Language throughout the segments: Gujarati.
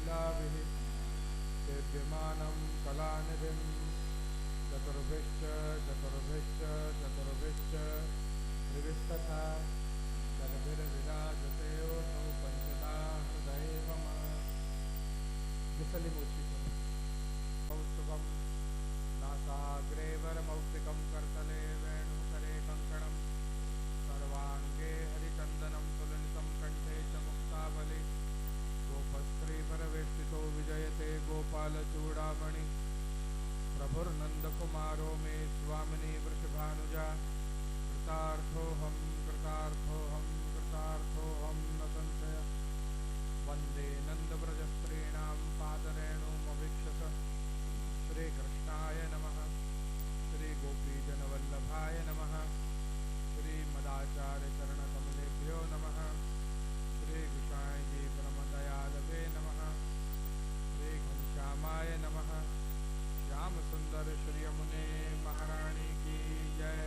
लीलाभिः सेव्यमानं कलानिधिं चतुर्भिश्च चतुर्भिश्च चतुर्भिश्च त्रिभिस्तथा षड्भिर्विराजते नौ पञ्चदा हृदये मम विसलिमोचितं कौस्तुभं नासाग्रे वरमौक्तिकं करतले वेणुकरे कङ्कणं सर्वाङ्गे हरिचन्दनं तुलनितं कण्ठे च मुक्तावली गोपस्त्रीपरवेष्टितो विजयते गोपालचूडामणि प्रभुर्नन्दकुमारो मे स्वामिनी वृषभानुजा कृतार्थोऽहं कृतार्थोऽहं कृतार्थोऽहं न संशय वन्दे नन्दव्रजस्त्रीणां पादरेणुमभीक्षस श्रीकृष्णाय नमः श्रीगोपीजनवल्लभाय नमः श्रीमदाचार्यचरणकमलेभ्यो नमः श्रीकृष्णाय परमदयालवे नमः श्रीघनश्यामाय नमः श्यामसुंदर श्री यमुने महारानी की जय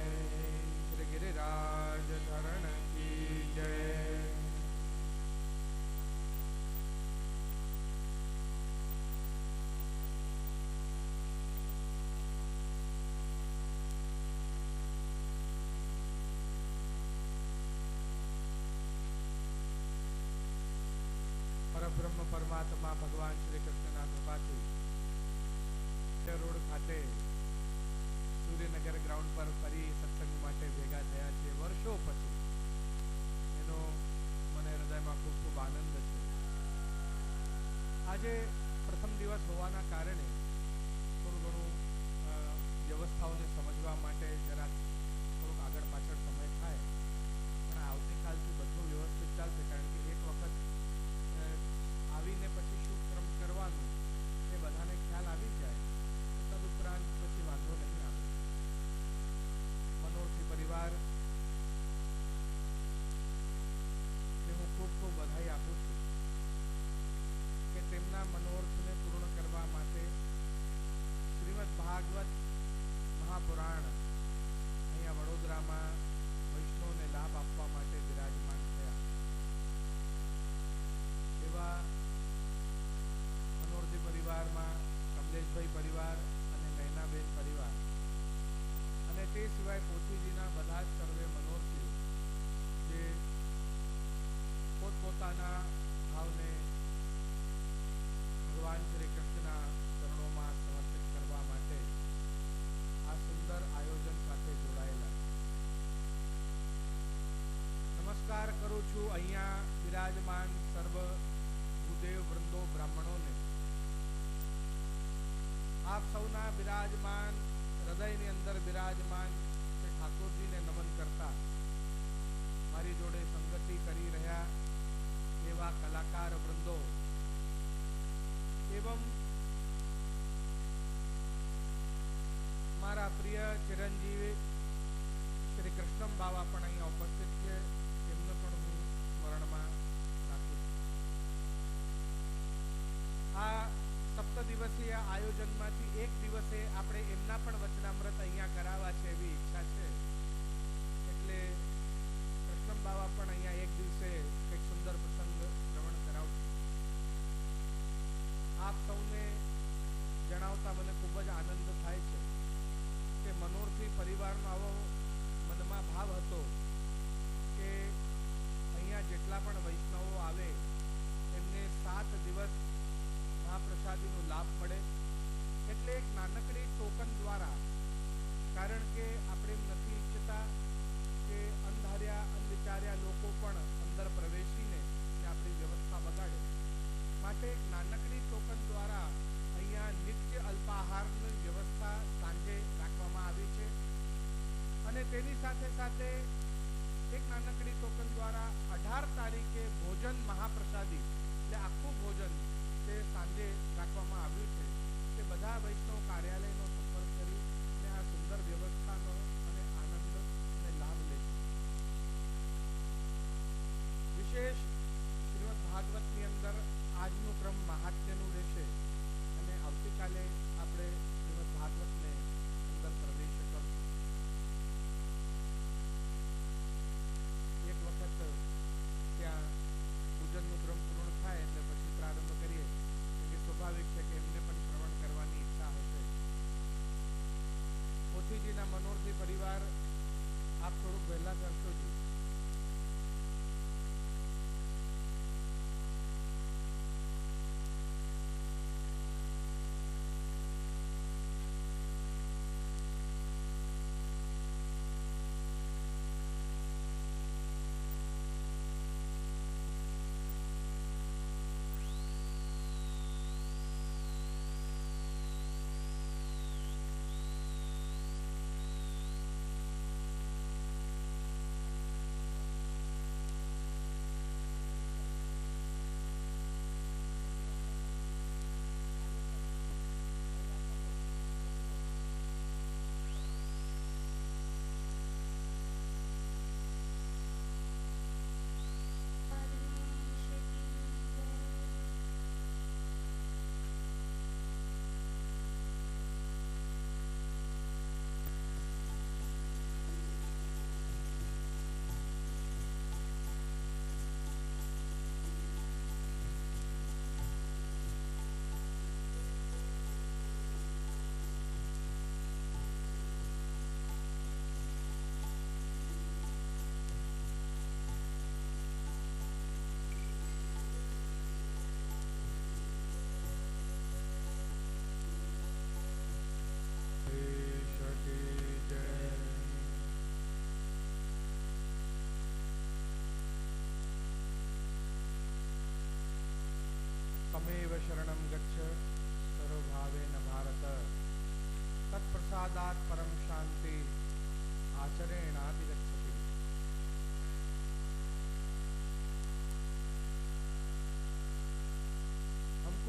श्री गिरिराज धरण की जय। परब्रह्म परमात्मा भगवान श्री कृष्णના કૃપાથી રોડ ખાતે સૂર્યનગર ગ્રાઉન્ડ પર ફરી સત્સંગ માટે ભેગા થયા છે વર્ષો પછી એનો મને હૃદયમાં ખૂબ ખૂબ આનંદ છે। આજે પ્રથમ દિવસ હોવાના કારણે થોડું ઘણું વ્યવસ્થાઓને સમજવા માટે જરા થોડુંક આગળ પાછળ સમય થાય પણ આવતીકાલથી બધું વ્યવસ્થિત ચાલશે કારણ કે એક વખત આવીને પછી શું ક્રમ કરવાનું એ બધાને ખ્યાલ આવી જાય તદુપરાંત પછી વાંધો નહીં આવે। મનોરથી પરિવાર ને હું ખૂબ ખૂબ બધાઈ આપું છું કે તેમના મનોરથને પૂર્ણ કરવા માટે શ્રીમદ ભાગવત મહાપુરાણ અહીંયા વડોદરામાં વૈષ્ણવને લાભ આપવા માટે વિરાજમાન થયા। એવા મનોરજી પરિવારમાં કમલેશભાઈ પરિવાર અને નૈનાબેન પરિવાર અને તે સિવાય પોથીજીના બધા જ સર્વે મનોરજીઓ જે પોતપોતાના ભાવને ભગવાન શ્રી કૃષ્ણના ચરણોમાં સમર્પિત કરવા માટે આ સુંદર આયોજન સાથે જોડાયેલા। નમસ્કાર કરું છું અહીંયા વિરાજમાન સર્વ ભૂદેવ વૃંદો બ્રાહ્મણોને। આપ સૌના બિરાજમાન હૃદયની અંદર બિરાજમાન શ્રી ઠાકોરજીને નમન કરતા મારી જોડે સંગતિ કરી રહ્યા એવા કલાકાર વૃંદો એવं મારા પ્રિય ચિરંજીવી શ્રી કૃષ્ણમ બાવા પણ અહીંયા ઉપસ્થિત છે એમને પણ હું સ્મરણમાં રાખું છું। આ સપ્ત દિવસીય આયોજનમાંથી એક દિવસે આપણે એમના પણ વચનામૃત અહીંયા કરાવવા છે એવી ઈચ્છા છે એટલે કૃષ્ણમ બાવા પણ અહીંયા એક દિવસે એક સુંદર પ્રસંગ શ્રવણ કરાવશું। આપ સૌને જણાવતા મને ખૂબ જ આનંદ થાય છે કે મનોરથી પરિવારનો આવો મનમાં ભાવ હતો કે અહીંયા જેટલા પણ વૈષ્ણવો આવે એમને 7 દિવસ મહાપ્રસાદીનો લાભ મળે એટલે એક નાનકડી ટોકન દ્વારા કારણ કે આપણે નથી ઈચ્છતા કે અંધાર્યા અંધવિચાર્યા લોકો પણ અંદર પ્રવેશીને આપણી વ્યવસ્થા બગાડે માટે એક નાનકડી ટોકન દ્વારા અહીંયા નિત્ય અલ્પાહારની વ્યવસ્થા સાંજે રાખવામાં આવી છે અને તેની સાથે સાથે એક નાનકડી ટોકન દ્વારા 18 તારીખે ભોજન મહાપ્રસાદી એટલે આખું ભોજન તે સાંજે રાખવામાં આવ્યું છે કે બધા વૈષ્ણવ કાર્યાલયનો સંપર્ક કરી અને આ સુંદર વ્યવસ્થાનો અને આનંદ અને લાભ લે છે। વિશેષ શ્રીમદ ભાગવતની અંદર આજનું ક્રમ મહાત્મ્યનું રહેશે અને આવતીકાલે આપણે શ્રીમદ ભાગવતને અંદર પ્રવેશ કરશું। એક વખત ત્યાં પૂજનનું ક્રમ પૂર્ણ થાય એટલે પછી પ્રારંભ કરીએ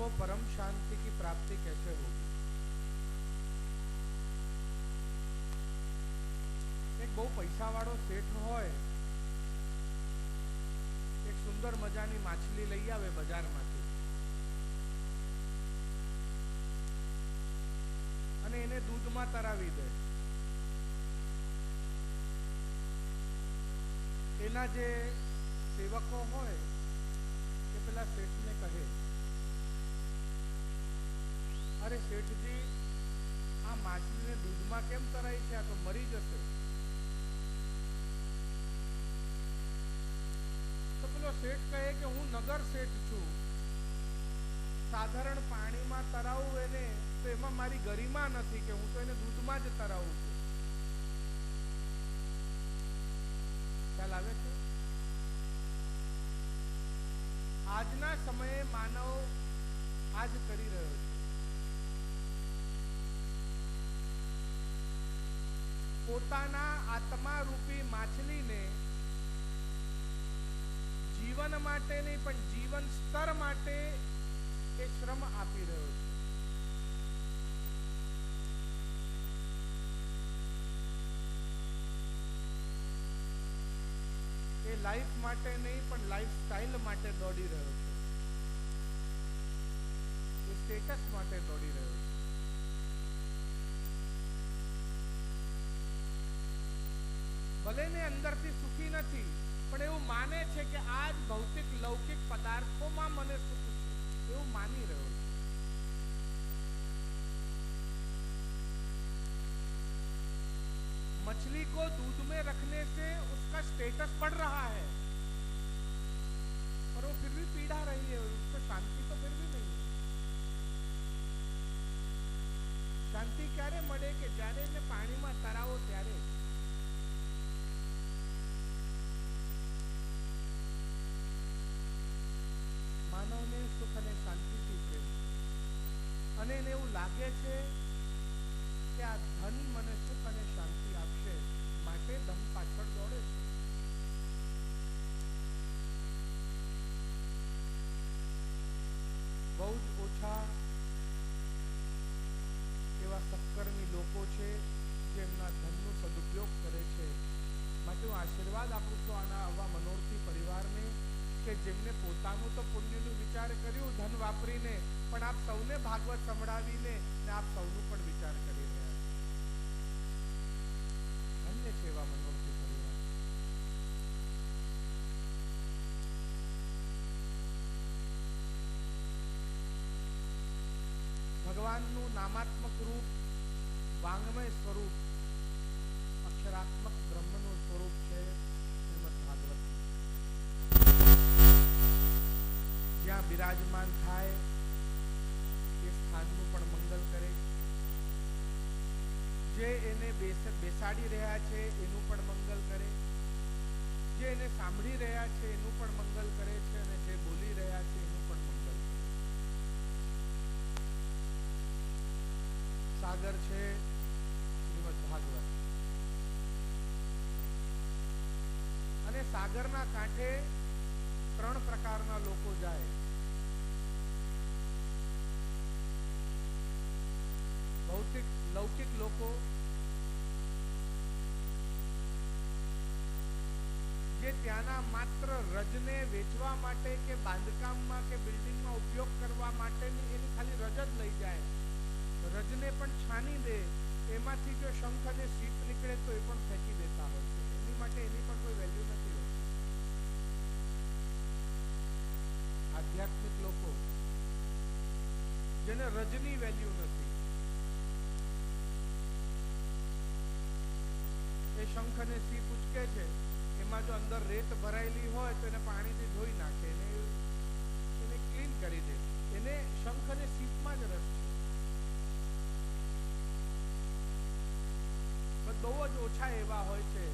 को परम शांति की प्राप्ति कैसे होगी। एक बहु पैसा वाળો શેઠ હોય, एक सुंदर मजानी माछली लई आवे बजारमांथी અને એને દૂધમાં તરાવી દે। એના જે સેવકો હોય એ પેલા શેઠને કહે, અરે શેઠજી, આ માછલીને દૂધમાં કેમ તરાઈ છે? આ તો મરી જશે। તો પેલો શેઠ કહે કે હું નગર શેઠ છું, સાધારણ પાણીમાં તરાવું એને તો એમાં મારી ગરિમા નથી કે હું તો એને દૂધમાં જ તરાવું છું। ખ્યાલ આવે છે? આજના સમયે માનવ આજ કરી રહ્યો છે। પોતાના આત્મા રૂપી માછલીને જીવન માટે નહીં પણ જીવન સ્તર માટે એ શ્રમ આપી રહ્યો છે। એ લાઈફ માટે નહીં પણ લાઈફ સ્ટાઈલ માટે દોડી રહ્યો છે, એ સ્ટેટસ માટે દોડી રહ્યો છે। ભલે ને અંદરથી સુખી નથી પણ એવું માને છે કે આ જ ભૌતિક લૌકિક પદાર્થોમાં મને સુખ છે, એવું માની રહ્યો છે। मछली को दूध में रखने से उसका स्टेटस बढ़ रहा है, पर वो फिर भी पीड़ा रही है, उसको शांति तो फिर भी नहीं है। शांति क्यारे मळे के ज्यारे ने पानी में तरावो त्यारे। मानव ने सुख અને શાંતિથી પ્રેમ અને એને એવું લાગે છે કે આ ધન મને સુખ અને શાંતિ આપશે, માટે ધન પાછળ દોડે છે। બહુ જ ઓછા એવા સત્કર્મી લોકો છે જેમના ધનનો સદુપયોગ કરે છે। માટે હું આશીર્વાદ આપું છું આના આવા મનોરથી પરિવારને કે જેમને પોતાનું તો પુણ્યનું વિચાર કર્યું ધન વાપરીને, પણ આપ સૌને ભાગવત સંભળાવીને ને આપ સૌનું પણ વિચાર કરી રહ્યા છે। ધન્ય છે એવા મનોરથી પરિવાર। ભગવાનનું નામાત્મક રૂપ, વાંગમય સ્વરૂપ, અક્ષરાત્મક બ્રહ્મનું સ્વરૂપ છે શ્રીમદ ભાગવત। જ્યાં બિરાજમાન થાય એ સ્થાનનું પણ મંગલ કરે, જે એને બેસાડી રહ્યા છે એનું પણ મંગલ કરે, જે એને સાંભળી રહ્યા છે એનું પણ મંગલ કરે છે, અને જે બોલી રહ્યા છે એનું પણ મંગલ કરે। સાગર છે શ્રીમદ ભાગવત, અને સાગરના કાંઠે ત્રણ પ્રકારના લોકો જાય। ભૌતિક લૌકિક લોકો જે ત્યાંના માત્ર રજને વેચવા માટે કે બાંધકામમાં કે બિલ્ડિંગમાં ઉપયોગ કરવા માટેની એની ખાલી રજ જ લઈ જાય, રજને પણ છાની દે, એમાંથી જો શંખ અને સીપ નીકળે તો એ પણ ફેંકી દેતા હોય છે, એની માટે એની પણ કોઈ વેલ્યુ નથી હોતી। આધ્યાત્મિક લોકો જેને રજની વેલ્યુ નથી, એ શંખ અને સીપ ઉચકે છે, એમાં જો અંદર રેત ભરાયેલી હોય તો એને પાણીથી ધોઈ નાખે, એને ક્લીન કરી દે, એને શંખ અને સીપમાં જ રસ છે। બહુ જ ઓછા એવા હોય છે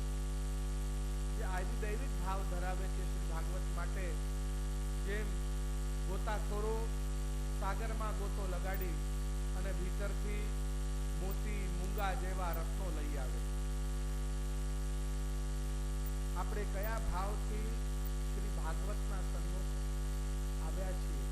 જે આદિદૈવિક ભાવ ધરાવે છે શ્રી ભાગવત માટે। જેમ ગોતાખોરો સાગરમાં ગોતો લગાડી અને ભીતરથી મોતી મૂંગા જેવા રત્નો લઈ આવે। આપણે કયા ભાવથી શ્રી ભાગવતના સન્મુખ આવ્યા છીએ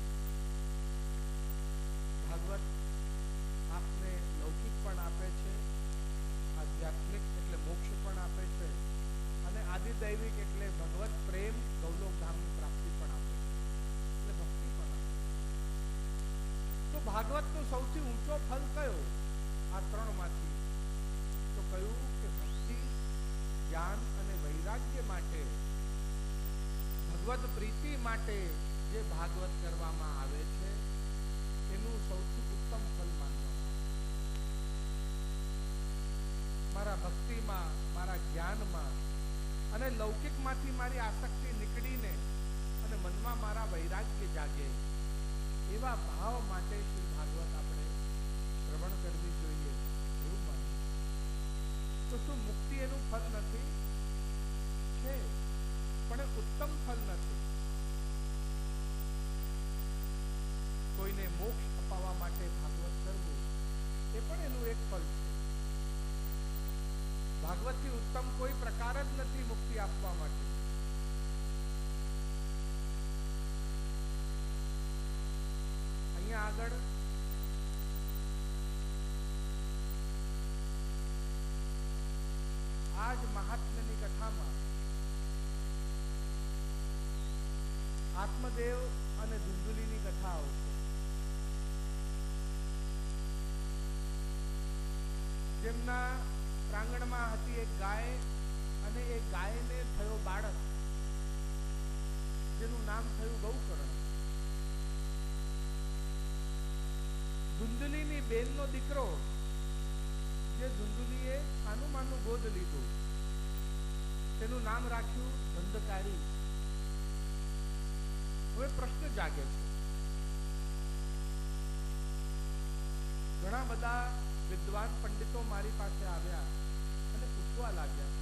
ભાગવતનો સૌથી ઊંચો ફલ કયો? આ ત્રણમાંથી તો કહ્યું કે ભક્તિ, જ્ઞાન અને વૈરાગ્ય માટે, ભગવદ પ્રીતિ માટે જે ભાગવત કરવામાં આવે છે એનું સૌથી ઉત્તમ ફલ માનવામાં આવે. મારા ભક્તિમાં, મારા જ્ઞાનમાં અને લૌકિકમાંથી મારી આસક્તિ નીકળીને અને મનમાં મારા વૈરાગ્ય જાગે, એવા ભાવ માટે શ્રી ભાગવત આપણે શ્રવણ કરવી જોઈએ એવું માનવું. તો શું મુક્તિ એનું ફલ નથી? છે, પણ એ ઉત્તમ ફલ નથી. કોઈને મોક્ષ અપાવવા માટે ભાગવત કરવું એ પણ એનું એક ફલ છે. ભાગવતથી ઉત્તમ કોઈ પ્રકાર જ નથી મુક્તિ આપવા માટે. અહીંયા આગળ આજ મહાત્મ્યની કથામાં આત્મદેવ અને ધુંધુલીની કથા આવશે. જેમના પ્રાંગણમાં હતી એક ગાય અને એ ગાયને થયો બાળક જેનું નામ થયું ગૌકર્ણ. ધુંધુલીની બેનનો દીકરો જે ધુંધુલીએ આનું માનું ગોદ લીધું, તેનું નામ રાખ્યું ધંધકારી. હવે પ્રશ્ન જાગે છે. ઘણા બધા વિદ્વાન પંડિતો મારી પાસે આવ્યા અને પૂછવા લાગ્યા,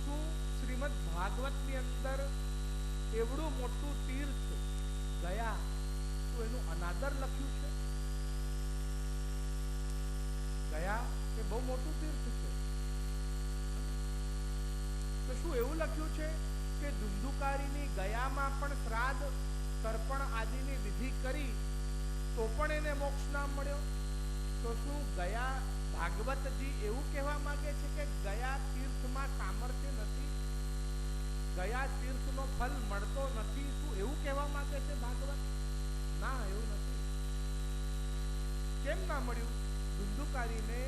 શું શ્રીમદ ભાગવતની અંદર એવડું મોટું તીર્થ ગયા, શું એનું અનાદર લખ્યું છે? ગયા એ બહુ મોટું તીર્થ છે, તો શું એવું લખ્યું છે કે ધુંધુકારીની ગયામાં પણ શ્રાદ્ધ, તર્પણ આદિની વિધિ કરી તો પણ એને મોક્ષ ના મળ્યો? તો શું ગયા ભાગવતજી એવું કહેવા માંગે છે કે ગયા તીર્થમાં સામર્થ્ય નથી, ગયા તીર્થનો ફલ મળતો નથી? શું એવું કહેવા માંગે છે ભાગવત? ના, એવું નથી. કેમ ના મળ્યું? ધુંધુકારીને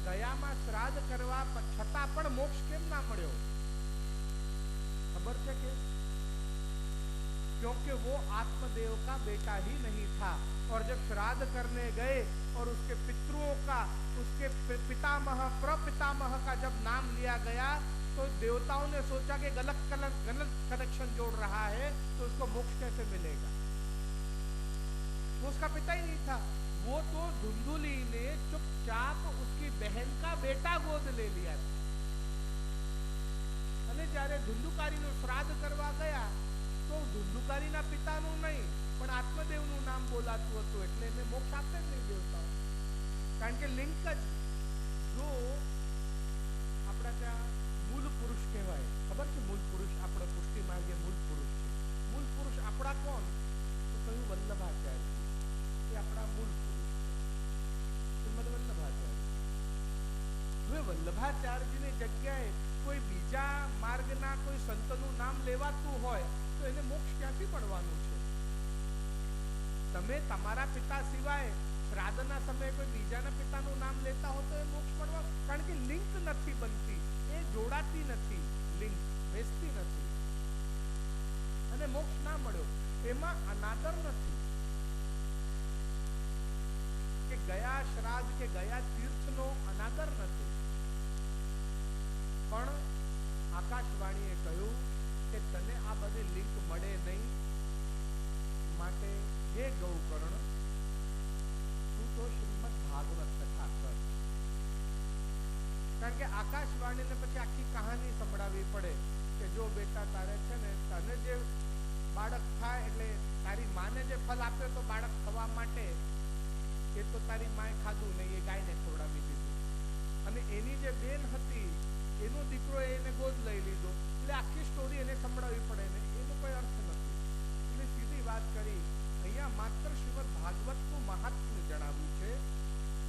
ગયામાં શ્રાદ્ધ કરવા છતાં પણ મોક્ષ કેમ ના મળ્યો? खबर है कि क्योंकि वो आत्मदेव का बेटा ही नहीं था, और जब श्राद्ध करने गए और उसके पितरों का, उसके पितामह प्रपितामह का जब नाम लिया गया तो देवताओं ने सोचा कि गलत कनेक्शन जोड़ रहा है तो उसको मोक्ष कैसे मिलेगा? वो उसका पिता ही नहीं था, वो तो धुंधुली ने चुपचाप उसकी बहन का बेटा गोद ले लिया था. અને જ્યારે ધુંધુકારીનું શ્રાદ્ધ કરવા ગયા તો ધુંધુકારીના પિતાનું નહીં પણ આત્મદેવનું નામ બોલાતું હતું, એટલે એને મોક્ષ આપે જ નહીં દેવતાઓ. કારણ કે લિંક જ જો આપણા ત્યાં મૂળ પુરુષ કહેવાય, ખબર છે? મૂળ પુરુષ આપણે પુષ્ટિ માર્ગે મૂળ પુરુષ છે. મૂળ પુરુષ આપણા કોણ? તો કહ્યું વલ્લભાચાર્ય. એ આપણા મૂળ પુરુષ શ્રીમદ વલ્લભાચાર્ય. હવે વલ્લભાચાર્યની જગ્યાએ કોઈ બીજા માર્ગના કોઈ સંતનું નામ લેવાતું હોય તો એને મોક્ષ ક્યાંથી મળવાનું છે? તમે તમારા પિતા સિવાય શ્રાદ્ધના સમયે કોઈ બીજાના પિતાનું નામ લેતા હો તો એ મોક્ષ મળવા, કારણ કે લિંક નથી બનતી, એ જોડાતી નથી, લિંક બેસતી નથી અને મોક્ષ ના મળ્યો. એમાં અનાદર નથી કે ગયા શ્રાદ્ધ કે ગયા તીર્થનો અનાદર નથી, પણ આકાશવાણીએ કહ્યું કે તને આ બધી લિંક મળે નહીં, માટે હે ગૌકર્ણ તું તો શ્રીમદ ભાગવત કથા કર. કારણ કે આકાશવાણીને પછી આખી કહાની સંભળાવવી પડે કે જો બેટા તારે છે ને, તને જે બાળક થાય એટલે તારી માને જે ફલ આપ્યો તો બાળક થવા માટે, એ તો તારી માએ ખાધું નહીં, એ ગાયને ખવડાવી દીધું, અને એની જે બેન હતી એનો દીકરો એને ગોદ લઈ લીધો, એટલે આખી સ્ટોરી એને સંભળાવવી પડે ને, એનો કોઈ અર્થ નથી. એટલે સીધી વાત કરી, અહીંયા માત્ર શ્રીમદ ભાગવતનું મહાત્મ્ય જણાવ્યું છે,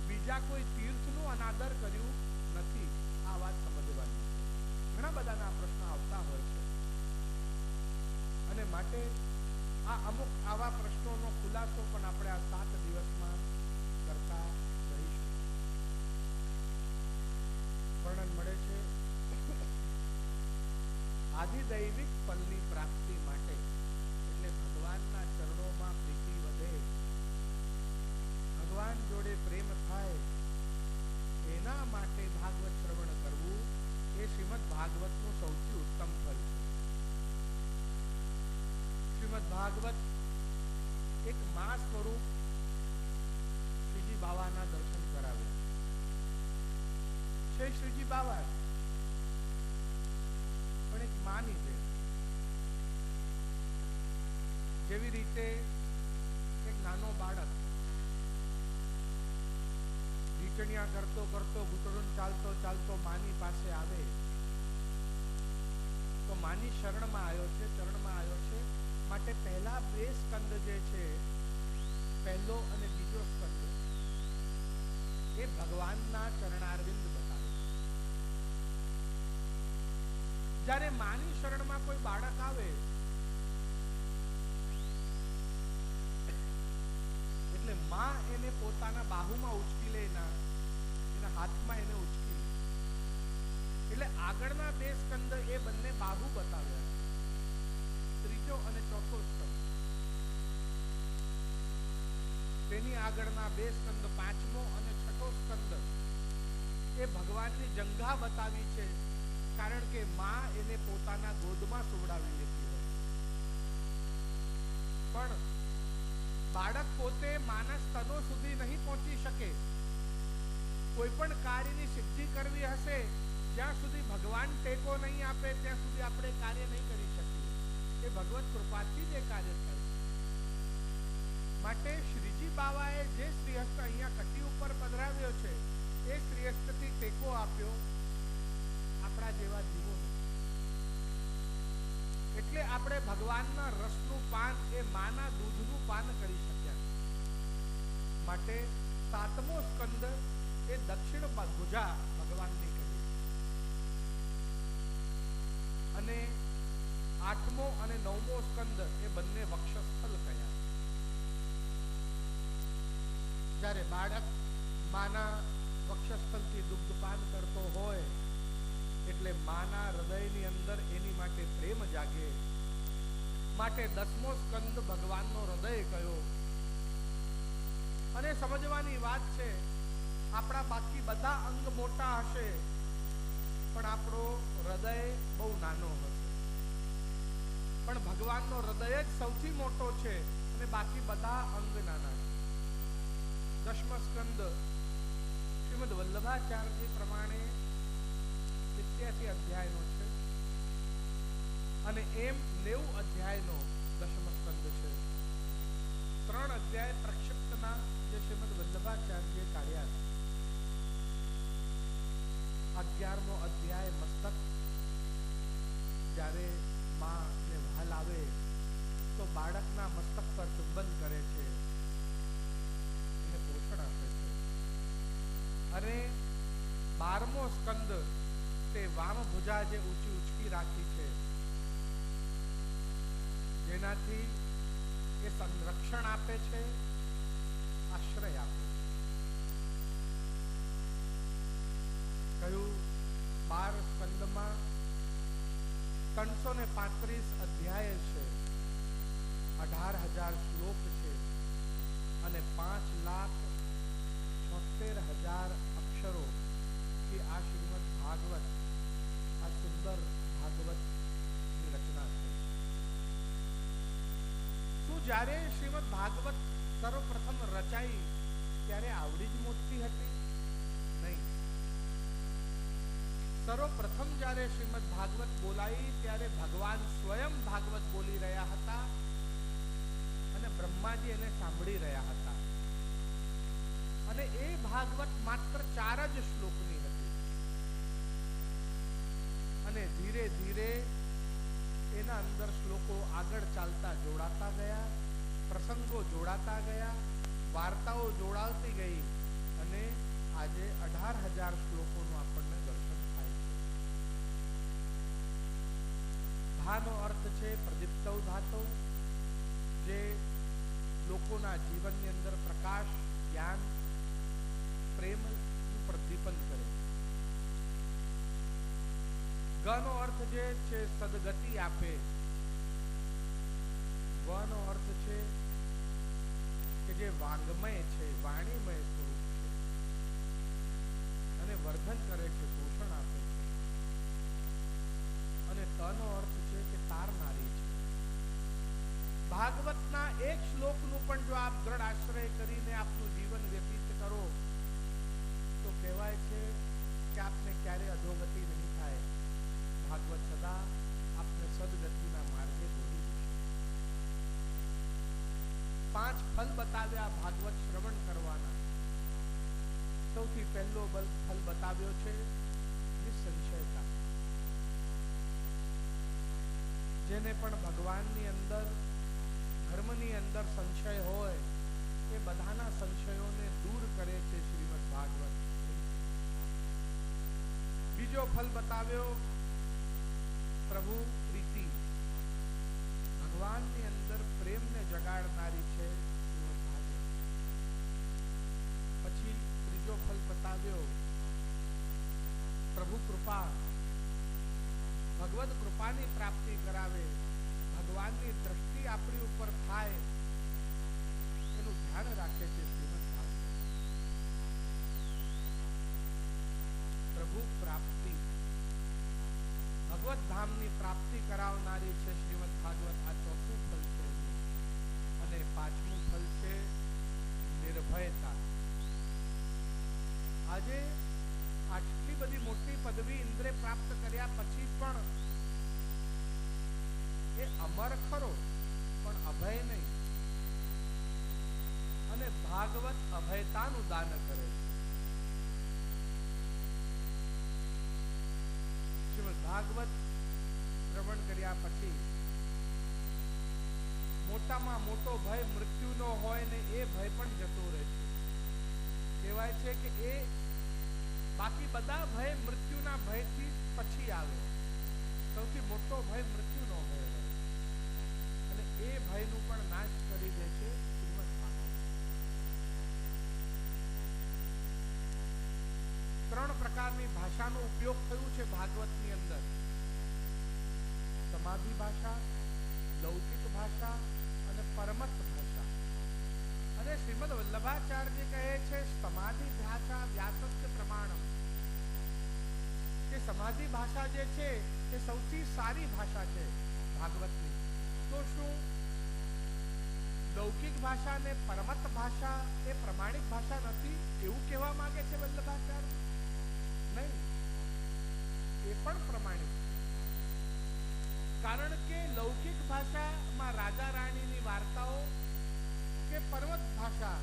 બીજા કોઈ તીર્થનું અનાદર કર્યું નથી. આ વાત સમજવાની. ઘણા બધાના આ પ્રશ્ન આવતા હોય છે અને માટે આ અમુક આવા પ્રશ્નોનો ખુલાસો પણ આપણે આ 7 દિવસમાં આધિદૈવિક ફલની પ્રાપ્તિ માટે, એટલે ભગવાનના ચરણોમાં પ્રીતિ વધે, ભગવાન જોડે પ્રેમ થાય, એના માટે ભાગવત શ્રવણ કરવું એ શ્રીમદ ભાગવતનું સૌથી ઉત્તમ ફલ છે. શ્રીમદ ભાગવત એક મા સ્વરૂપ શ્રીજી બાવાના દર્શન કરાવ્યા છે. શ્રીજી બાવા પણ એક માની છે. જેવી રીતે એક નાનો બાળક ઢીચણિયા કરતો કરતો ઘૂંટડું ચાલતો ચાલતો માની પાસે આવે તો માની શરણમાં આવ્યો છે, ચરણમાં આવ્યો છે, માટે પહેલા બે સ્કંદ જે છે, પહેલો અને બીજો સ્કંદ, એ ભગવાનના ચરણારવિંદ બતાવે. જ્યારે માની શરણમાં કોઈ બાળક આવે એટલે માં એને પોતાના બાહુમાં ઉચકી લે, એના હાથમાં એને ઉચકી લે. એટલે આગળના બે સ્કંદ એ બંને બાહુ બતાવ્યા, ત્રીજો અને ચોથો સ્કંદ. તેની આગળના બે સ્કંદ, પાંચમો અને છઠ્ઠો સ્કંદ, એ ભગવાનની જંઘા બતાવી છે, કારણ કે માં એને પોતાના ગોદમાં સુવડાવી લેતી હોય. પણ બાળક પોતે માના સ્તનો સુધી નહીં પહોંચી શકે. કોઈ પણ કાર્યની સિદ્ધિ કરવી હશે, જ્યાં સુધી ભગવાન ટેકો નહીં આપે ત્યાં સુધી આપણે કાર્ય નહીં કરી શકીએ. એ ભગવત કૃપાથી જ એ કાર્ય થાય. માટે શ્રીજી બાવાએ જે શ્રીહસ્ત અહીંયા કટી ઉપર પધરાવ્યો છે, એ શ્રીહસ્તથી ટેકો આપ્યો આપણા જેવા જીવોને. એટલે આપણે ભગવાનના રસનું પાન, એ માના દૂધનું પાન કરી શક્યા. માટે સાતમો સ્કંદ એ દક્ષિણ ભુજા ભગવાનની કરી, અને આઠમો અને નવમો સ્કંદ એ બંને વક્ષસ્થલ કયા. જ્યારે બાળક માના વક્ષસ્થલથી દુગ્ધપાન કરતો હોય એટલે માના હૃદયની અંદર એની માટે પ્રેમ જાગે. માટે દસમો સ્કંદ ભગવાનનો હૃદય કયો. અને સમજવાની વાત છે, આપણા બાકી બધા અંગ મોટા હશે પણ આપણો હૃદય બહુ નાનો હશે. પણ ભગવાનનો હૃદય જ સૌથી મોટો છે અને બાકી બધા અંગ નાના છે. દસમ સ્કંદ શ્રીમદ વલ્લભાચાર્યજી પ્રમાણે 87 અધ્યાયનો છે, અને એમ 90 અધ્યાયનો દશમ સ્કંદ છે. 3 અધ્યાય પ્રક્ષિપ્તના જે શ્રીમદ વલ્લભાચાર્યએ કાઢ્યા. 11મો અધ્યાય મસ્તક. જ્યારે માને વહાલ આવે તો બાળકના મસ્તક પર ચુંબન કરે છે, એને પોષણ આપે છે. અને 12મો સ્કંદ તે વામ ભુજા જે ઊંચી ઉચકી રાખી છે, જેનાથી એ સંરક્ષણ આપે છે, આશ્રય આપે છે. કહ્યું 12 સ્કંદમાં 335 અધ્યાય છે, 18,000 શ્લોક છે, અને 5,76,000 અક્ષરો કે આ શ્રીમદ ભાગવત, આ સુંદર ભાગવતની રચના થઈ. શું જ્યારે શ્રીમદ ભાગવત સર્વપ્રથમ રચાઈ ત્યારે આવડી જ મોટી હતી? નહીં. સર્વપ્રથમ જ્યારે શ્રીમદ ભાગવત બોલાઈ ત્યારે ભગવાન સ્વયં ભાગવત બોલી રહ્યા હતા અને બ્રહ્માજી એને સાંભળી રહ્યા હતા. અને એ ભાગવત માત્ર 4 જ શ્લોકની હતી. અને ધીરે ધીરે એના અંદર શ્લોકો આગળ ચાલતા જોડાતા ગયા, પ્રસંગો જોડાતા ગયા, વાર્તાઓ જોડાતી ગઈ, અને આજે 18,000 શ્લોકોનું આપણને દર્શન થાય છે. ભાનો અર્થ છે પ્રદીપ્તૌ ધાતો, જે લોકોના જીવનની અંદર પ્રકાશ, જ્ઞાન, પ્રેમનું પ્રદીપન કરે. ગનો અર્થ જે છે સદગતિ આપે, વનો અર્થ છે કે જે વાંગમય છે, વાણીમય સ્વરૂપ છે અને વર્ધન કરે છે, પોષણ આપે છે. અને તનો અર્થ છે કે તારનારી છે. ભાગવતના એક શ્લોકનું પણ જો આપ દ્રઢ આશ્રય કરીને આપનું જીવન વ્યતીત કરો તો કહેવાય છે કે આપને ક્યારે અધોગતિ નહીં થાય. ભાગવત સદા આપને સદગતિના માર્ગે દોરી જશે. 5 ફલ બતાવ્યા ભાગવત શ્રવણ કરવાના. સૌથી પહેલો ફલ બતાવ્યો છે નિસંશયતા. જેને પણ ભગવાનની અંદર, ધર્મની અંદર સંશય હોય એ બધાના સંશયોને દૂર કરે છે શ્રીમદ ભાગવત. બીજો ફલ બતાવ્યો પ્રભુ પ્રીતિ. ભગવાનની અંદર પ્રેમને જગાડનારી છે શ્રીમદ ભાગવત. પછી ત્રીજો ફલ બતાવ્યો પ્રભુ કૃપા. ભગવદ કૃપાની પ્રાપ્તિ કરાવે, ભગવાનની દ્રષ્ટિ આપણી ઉપર થાય એનું ધ્યાન રાખે છે શ્રીમદ ભાગવત. પ્રભુ પ્રાપ્તિ, ભગવત ધામની પ્રાપ્તિ કરાવનારી છે શ્રીમદ ભાગવત. આ ચોથું ફલ છે. અને 5મું ફલ છે નિર્ભયતા. આજે આટલી બધી મોટી પદવી ઇન્દ્રે પ્રાપ્ત કર્યા પછી પણ એ અમર ખરો, પણ અભય નહીં. અને ભાગવત અભયતાનું દાન કરે છે. શ્રીમદ ભાગવત શ્રવણ કર્યા પછી મોટામાં મોટો ભય મૃત્યુનો હોય ને એ ભય પણ જતો રહે છે. કહેવાય છે કે એ બાકી બધા ભય મૃત્યુના ભયથી પછી આવે. સૌથી મોટો ભય મૃત્યુનો ભય હોય અને એ ભયનું પણ નાશ કરી દે છે શ્રીમદ ભાગવત. 3 પ્રકારની ભાષાનો ઉપયોગ થયું છે ભાગવતની અંદર. સમાધિ ભાષા, લૌકિક ભાષા અને પરમત ભાષા. અને શ્રીમદ વલ્લભાચાર્ય કહે છે સમાધિ ભાષા વ્યાસસ્ય પ્રમાણમ, કે સમાધિ ભાષા જે છે એ સૌથી સારી ભાષા છે ભાગવતની. તો શું લૌકિક ભાષા ને પરમત ભાષા એ પ્રમાણિક ભાષા નથી એવું કહેવા માંગે છે વલ્લભાચાર્ય? નહીં, એ પણ પ્રમાણિક. કારણ કે લૌકિક ભાષામાં રાજા રાણીની વાર્તાઓ કે પર્વત ભાષા,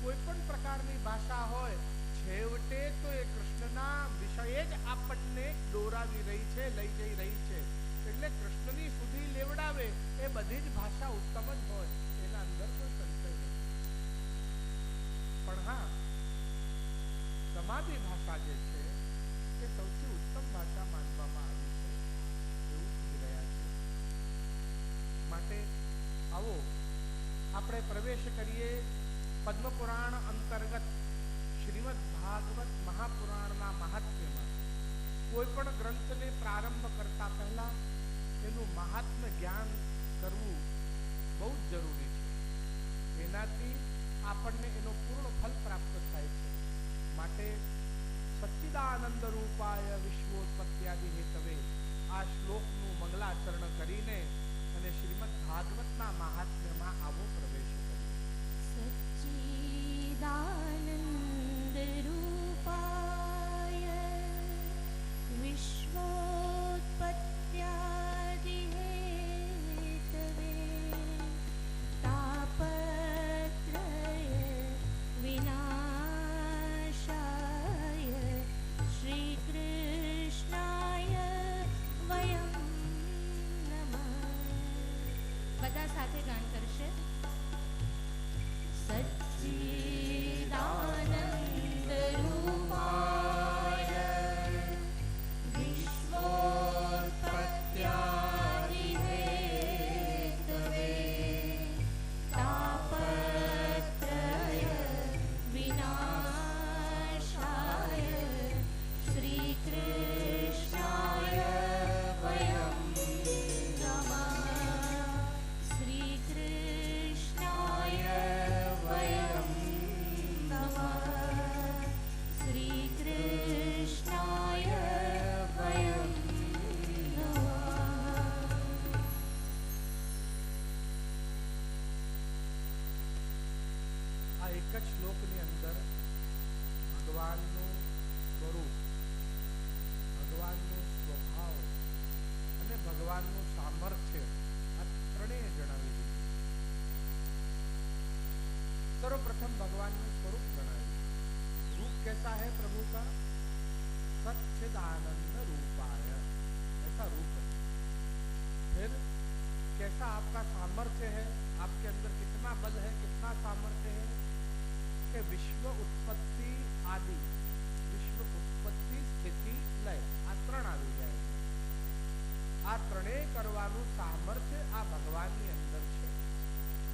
કોઈ પણ પ્રકારની ભાષા હોય, છેવટે તો એ કૃષ્ણના વિષયે જ આપણને દોરાવી રહી છે, લઈ જઈ રહી છે. એટલે કૃષ્ણની સુધી લેવડાવે એ બધી જ ભાષા ઉત્તમ જ હોય, એના અંદર કોઈ સંશય નથી. પણ હા, સમાધિ ભાષા જે છે એ સૌથી ઉત્તમ ભાષા માનવામાં આવી છે એવું કહી રહ્યા છે. માટે આવો આપણે પ્રવેશ કરીએ પદ્મપુરાણ અંતર્ગત શ્રીમદ ભાગવત મહાપુરાણના મહાત્મ્યમાં. કોઈ પણ ગ્રંથને પ્રારંભ કરતા પહેલા એનું મહાત્મ્ય જ્ઞાન કરવું બહુ જ જરૂરી છે. એનાથી આપણને એનો પૂર્ણ ફલ પ્રાપ્ત થાય છે. માટે સચ્ચિદાનંદ રૂપાય વિશ્વોત્પત્યાદિ હેતવે આ શ્લોકનું મંગલાચરણ કરીને અને શ્રીમદ ભાગવતના મહાત્મ્યમાં આવો પ્રવેશ કરીએ. સચ્ચિદાનંદ રૂપાય વિશ્વોત્પત્યાદિ હેતવે તાપત્રય વિનાશાય શ્રી કૃષ્ણાય વયમ નમઃ. બધા સાથે ગાન કરશે. સચ્ચિ શ્લોકની અંદર ભગવાનનું સ્વરૂપ, ભગવાનનું સ્વભાવ અને ભગવાનનું સામર્થ્ય આ ત્રણેય જણાવી દીધું. सर्वप्रथम भगवान ने स्वरूप जनाया. रूप कैसा है प्रभु का? सच्चिदानंद रूपाय, ऐसा रूप है. फिर कैसा आपका सामर्थ्य है, आपके अंदर कितना बल है, कितना सामर्थ्य है कि विश्व उत्पत्ति आदि, विश्व उत्पत्ति स्थिति लय आ त्रण આવી જાય. આ ત્રણેય કરવાનું સામર્થ્ય આ ભગવાનની અંદર છે.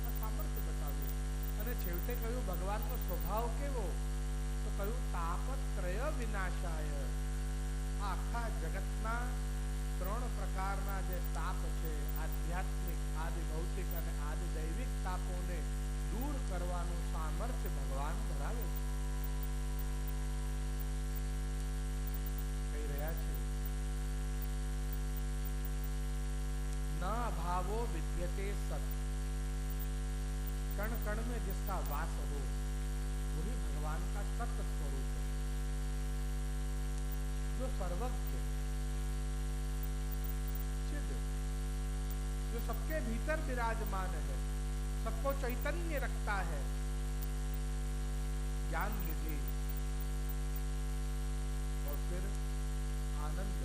આ સામર્થ્ય બતાવ્યું. અને છેવટે કહ્યું ભગવાનનો સ્વભાવ કેવો? તો કહ્યું તાપત્રય વિનાશાય. આ આખા જગતના ત્રણ પ્રકારના જે તાપ છે, આધ્યાત્મિક, આદિ ભૌતિક અને આદિ દૈવિક તાપોને દૂર કરવાનું સામર્થ્ય ભગવાન ધરાવે છે. કહી રહ્યા છે न अभावो विद्यते सत, कण कण में जिसका वास हो वही भगवान का सत्य स्वरूप है, जो सर्वज्ञ, चिद, जो सबके भीतर विराजमान है, सबको चैतन्य रखता है, ज्ञान निधि और फिर आनंद.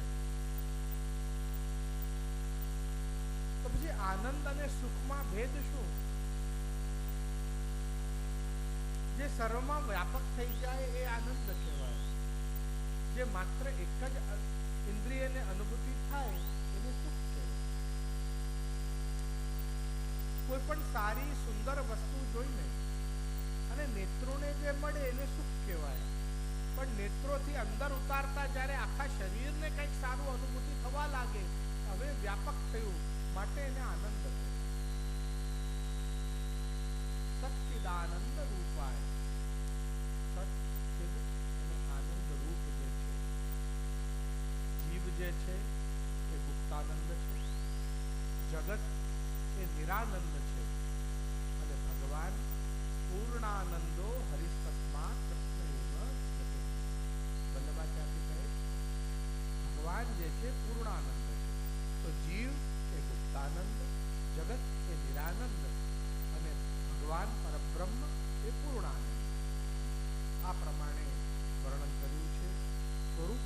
तो પછી આનંદ અને સુખમાં ભેદ શું? જે સર્વમાં વ્યાપક થઈ જાય એ આનંદ કહેવાય. જે માત્ર એક જ ઇન્દ્રિયને અનુભૂતિ થાય એને સુખ કહેવાય. કોઈ પણ સારી સુંદર વસ્તુ જોઈને અને નેત્રોને જે મળે એને સુખ કહેવાય. પણ નેત્રોથી અંદર ઉતારતા જ્યારે આખા શરીરને કંઈક સારું અનુભૂતિ થવા લાગે, હવે વ્યાપક થયું, માટે એને આનંદ છે. સચ્ચિદાનંદ રૂપાય. સચ્ચિદ અને આનંદ રૂપ જે છે, જીવ જે છે એ ગુપ્તાનંદ છે, જગત એ નિરાનંદ છે અને ભગવાન પૂર્ણાનંદો હરિસ્તસ્માત કૃષ્ણ એવ ગતિ. વલ્લભાચાર્ય કહે ભગવાન જે છે પૂર્ણાનંદ છે. તો જીવ એ ગુપ્તાનંદ, જગત એ નિરાનંદ અને ભગવાન પરબ્રહ્મ એ પૂર્ણાનંદ. આ પ્રમાણે વર્ણન કર્યું છે સ્વરૂપ.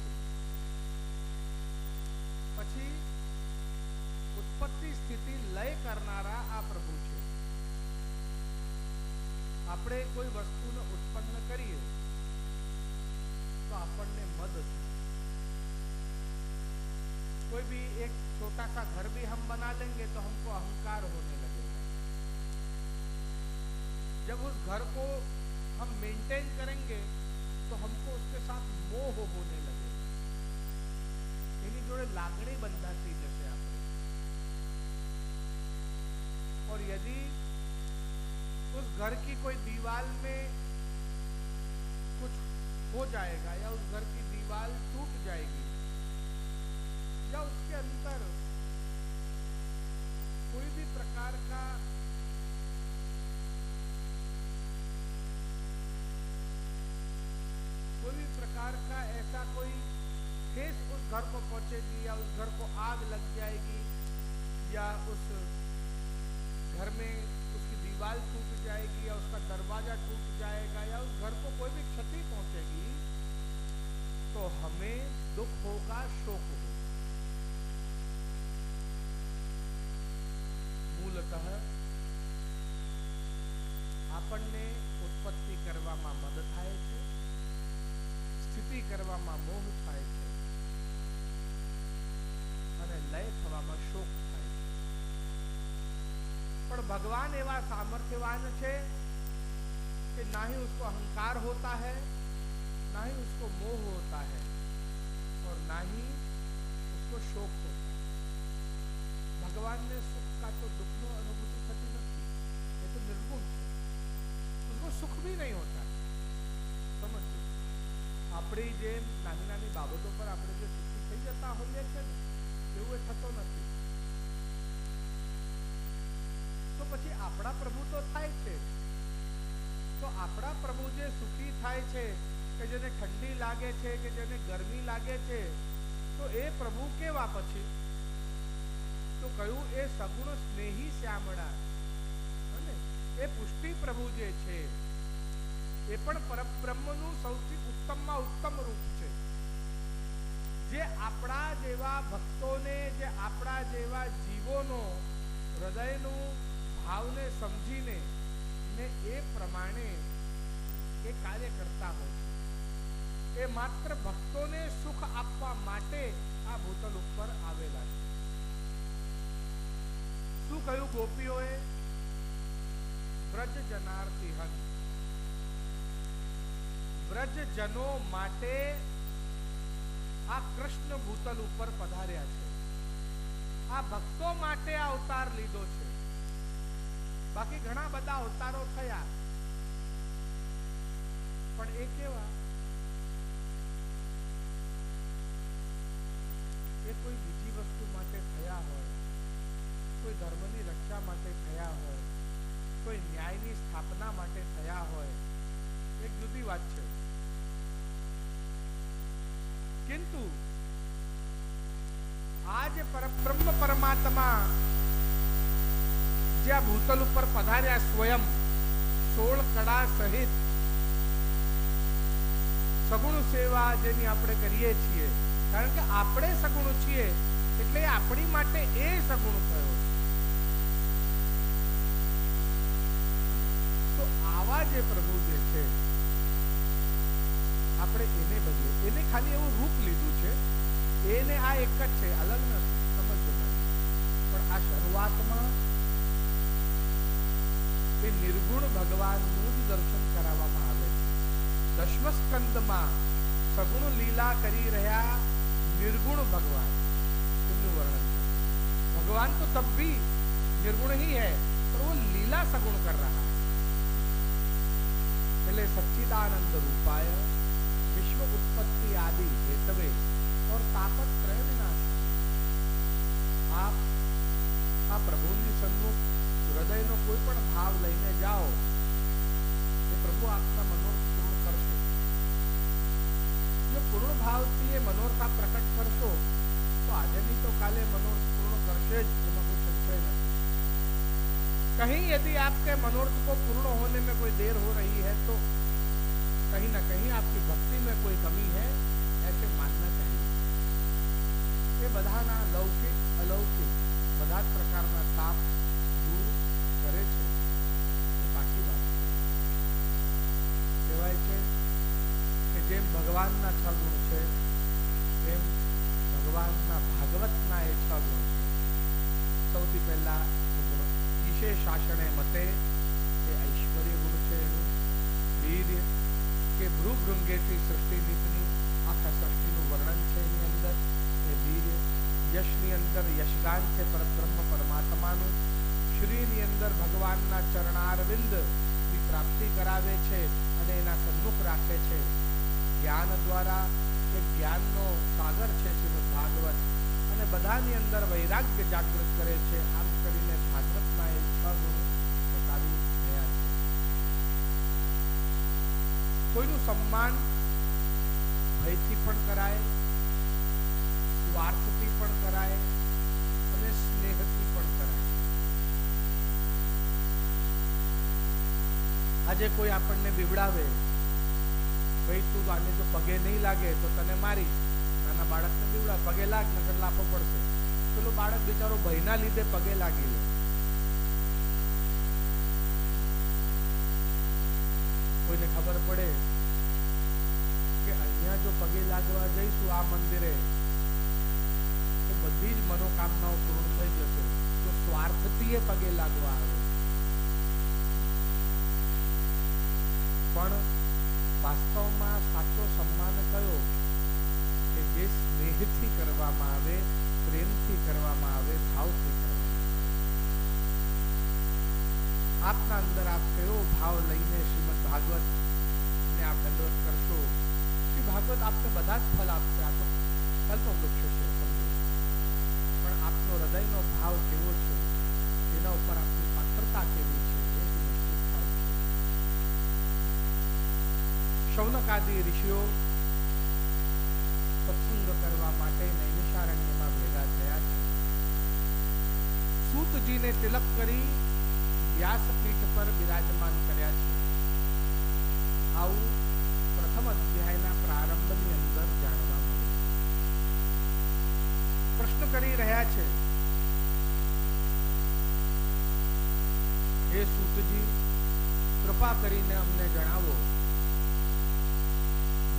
પછી ઉત્પત્તિ સ્થિતિ લય કરનારા આ પ્રભુ છે. આપણે કોઈ વસ્તુને ઉત્પન્ન કરીએ તો આપણને મદ થાય. कोई भी एक छोटा सा घर भी हम बना लेंगे तो हमको अहंकार होने लगेगा. जब उस घर को हम मेंटेन करेंगे तो हमको उसके साथ मोह होने लगेगा. એની જોડે લાગણી બંધાતી જશે આપણે. और यदि उस घर की कोई दीवार में कुछ हो जाएगा या उस घर की दीवार टूट जाएगी या उसके अंदर कोई भी प्रकार का ऐसा कोई ठेस उस घर को पहुंचेगी या उस घर को आग लग जाएगी या उस घर में उसकी दीवार टूट जाएगी या उसका दरवाजा टूट जाएगा या उस घर को कोई भी क्षति पहुंचेगी तो हमें दुख होगा, शोक होगा. मूलतः આપણને ઉત્પત્તિ કરવામાં મદદ થાય છે, સ્થિતિ કરવામાં મોહ થાય છે અને લય થવામાં શોક થાય છે. પણ ભગવાન એવા સામर्थ्यवान છે कि ना ही उसको अहंकार होता है, ना ही उसको मोह होता है और ना ही उसको शोक होता है. भगवान ने सुख का तो दुख नो अनुभूति थती नहीं, ये तो निर्गुण है. उसको सुख भी नहीं होता है. समझो આપણે જે નાની નાની બાબતો પર આપણે જે સુખી થઈ જતા હોઈએ છે ને એવું એ થતો નથી. તો પછી આપણા પ્રભુ તો થાય છે તો આપણા પ્રભુ જે સુખી થાય છે, કે જેને ઠંડી લાગે છે, કે જેને ગરમી લાગે છે, તો એ પ્રભુ કેવા પછી? તો કયું એ સગુણ સ્નેહી શ્યામળા, અને એ પુષ્ટિ પ્રભુ જે છે એ પણ પરબ્રહ્મનું સૌથી ઉત્તમમાં ઉત્તમ રૂપ છે, જે આપણા જેવા ભક્તોને, જે આપણા જેવા જીવોનો હૃદયનું ભાવને સમજીને ને એ પ્રમાણે એ કાર્ય કરતા હોય છે. એ માત્ર ભક્તોને સુખ આપવા માટે આ ભૂતલ ઉપર આવેલા છે. શું કહ્યું ગોપીઓએ? વ્રજ જનાર્થી હન, વ્રજજનો માટે આ કૃષ્ણ ભૂતલ ઉપર પધાર્યા છે. આ ભક્તો માટે આ અવતાર લીધો છે. બાકી ઘણા બધા અવતારો થયા, પણ એ કેવા? એ કોઈ બીજી વસ્તુ માટે થયા હોય, કોઈ ધર્મની રક્ષા માટે થયા હોય, કોઈ ન્યાયની સ્થાપના માટે થયા હોય, એક જુદી વાત છે. કિંતુ આ જે પરબ્રહ્મ પરમાત્મા જે આ ભૂતલ ઉપર પધાર્યા સ્વયં 16 કળા સહિત, સગુણ સેવા જેની આપણે કરીએ છીએ, કારણ કે આપણે સગુણ છીએ એટલે આપણી માટે એ સગુણ થયો. તો આવા જે પ્રભુ જે છે, આપણે એને બદલે, એને ખાલી એવું રૂપ લીધું છે, એને આ એક જ છે, અલગ નથી, સમજો. પણ આ શરૂઆતમાં એ નિર્ગુણ ભગવાનનું જ દર્શન કરાવવામાં આવે છે. દશમ સ્કંદમાં સગુણ લીલા કરી રહ્યા निर्गुण भगवान इनका वर्णन है. भगवान तो तब भी निर्गुण ही है, पर वो लीला सगुण कर रहा है. पहले सच्चिदानंद रूपाय विश्व उत्पत्ति आदि हेतवे और तापत्रय विनाश. आप आ प्रभुની સન્મુખ હૃદયનો કોઈ પણ ભાવ લઈને જાઓ, એ પ્રભુ આપના મનોરથ પૂર્ણ કરશે. જો પૂર્ણ ભાવથી એ मनोरथा प्रकट करशो तो आज नहीं तो काले मनोरथ पूर्ण करशे ज, एमां कोई संशय नहीं. कहीं यदि आपके मनोरथ को पूर्ण होने में कोई देर हो रही है तो कहीं ना कहीं आपकी भक्ति में कोई कमी है, ऐसे मानना चाहिए. ये बधाना लौकिक अलौकिक બધા જ પ્રકારના તાપ દૂર કરે છે, એ પાકી વાત કહેવાય છે. કે જેમ ભગવાનના 6 ગુણ છે, એમ ભગવાનના ભાગવતના એ 6 ગુણ છે. સૌથી પહેલા ગુણ ઈશે શાસને મતે, એ ઐશ્વર્ય ગુણ છે. એનું વીર્ય, કે ભૃગૃંગેથી સૃષ્ટિ નીતની આખા સૃષ્ટિનું વર્ણન છે એની અંદર, એ વીર્ય. યશની અંદર યશગાન છે પરબ્રહ્મ પરમાત્માનું. શ્રીની અંદર ભગવાનના ચરણારવિંદની પ્રાપ્તિ કરાવે છે અને એના સન્મુખ રાખે છે. જ્ઞાન દ્વારા એ જ્ઞાનનો સાગર છે શ્રીમદ ભાગવત, અને બધાની અંદર વૈરાગ્ય જાગૃત કરે છે. આમ કરીને ભાગવતના એ 6 ગુણ બતાવી રહ્યા છે. કોઈનું સન્માન ભયથી પણ કરાય, સ્વાર્થથી પણ કરાય અને સ્નેહથી પણ કરાય. આજે કોઈ આપણને બીવડાવે, ભાઈ તું આને જો પગે નહીં લાગે તો તને મારી. નાના બાળકને બીવડા, પગે લાગ નકર લાફો પડશે. પેલો બાળક બિચારો ભયના લીધે પગે લાગી લે. કોઈને ખબર પડે કે અહીંયા જો પગે લાગવા જઈશું આ મંદિરે તો બધી જ મનોકામનાઓ પૂર્ણ થઈ જશે, તો સ્વાર્થથી એ પગે લાગવા આવે. પણ વાસ્તવમાં સાચો સન્માન કયો? કે જે સ્નેહથી કરવામાં આવે, પ્રેમથી કરવામાં આવે, ભાવથી કરવામાં આવે. આપના અંદર આપ કયો ભાવ લઈને શ્રીમદ ભાગવત ને આપ દંડવત કરશો, શ્રી ભાગવત આપને બધા જ ફલ આપશે. આ તો કલ્પવૃક્ષ છે, સમજો. પણ આપનો હૃદયનો ભાવ કેવો છે, તેના ઉપર આપની પાત્રતા કેવી છે, એ નિશ્ચિત થાય છે. શૌનકાદી ઋષિઓ સત્સંગ કરવા માટે નૈમિષારણ્યમાં ભેગા થયા છે. સૂતજીને તિલક કરી વ્યાસપીઠ પર બિરાજમાન કર્યા છે. આવું પ્રથમ અધ્યાયના પ્રારંભની અંદર જાણવા મળે. પ્રશ્ન કરી રહ્યા છે, હે સૂતજી, કૃપા કરીને અમને જણાવો,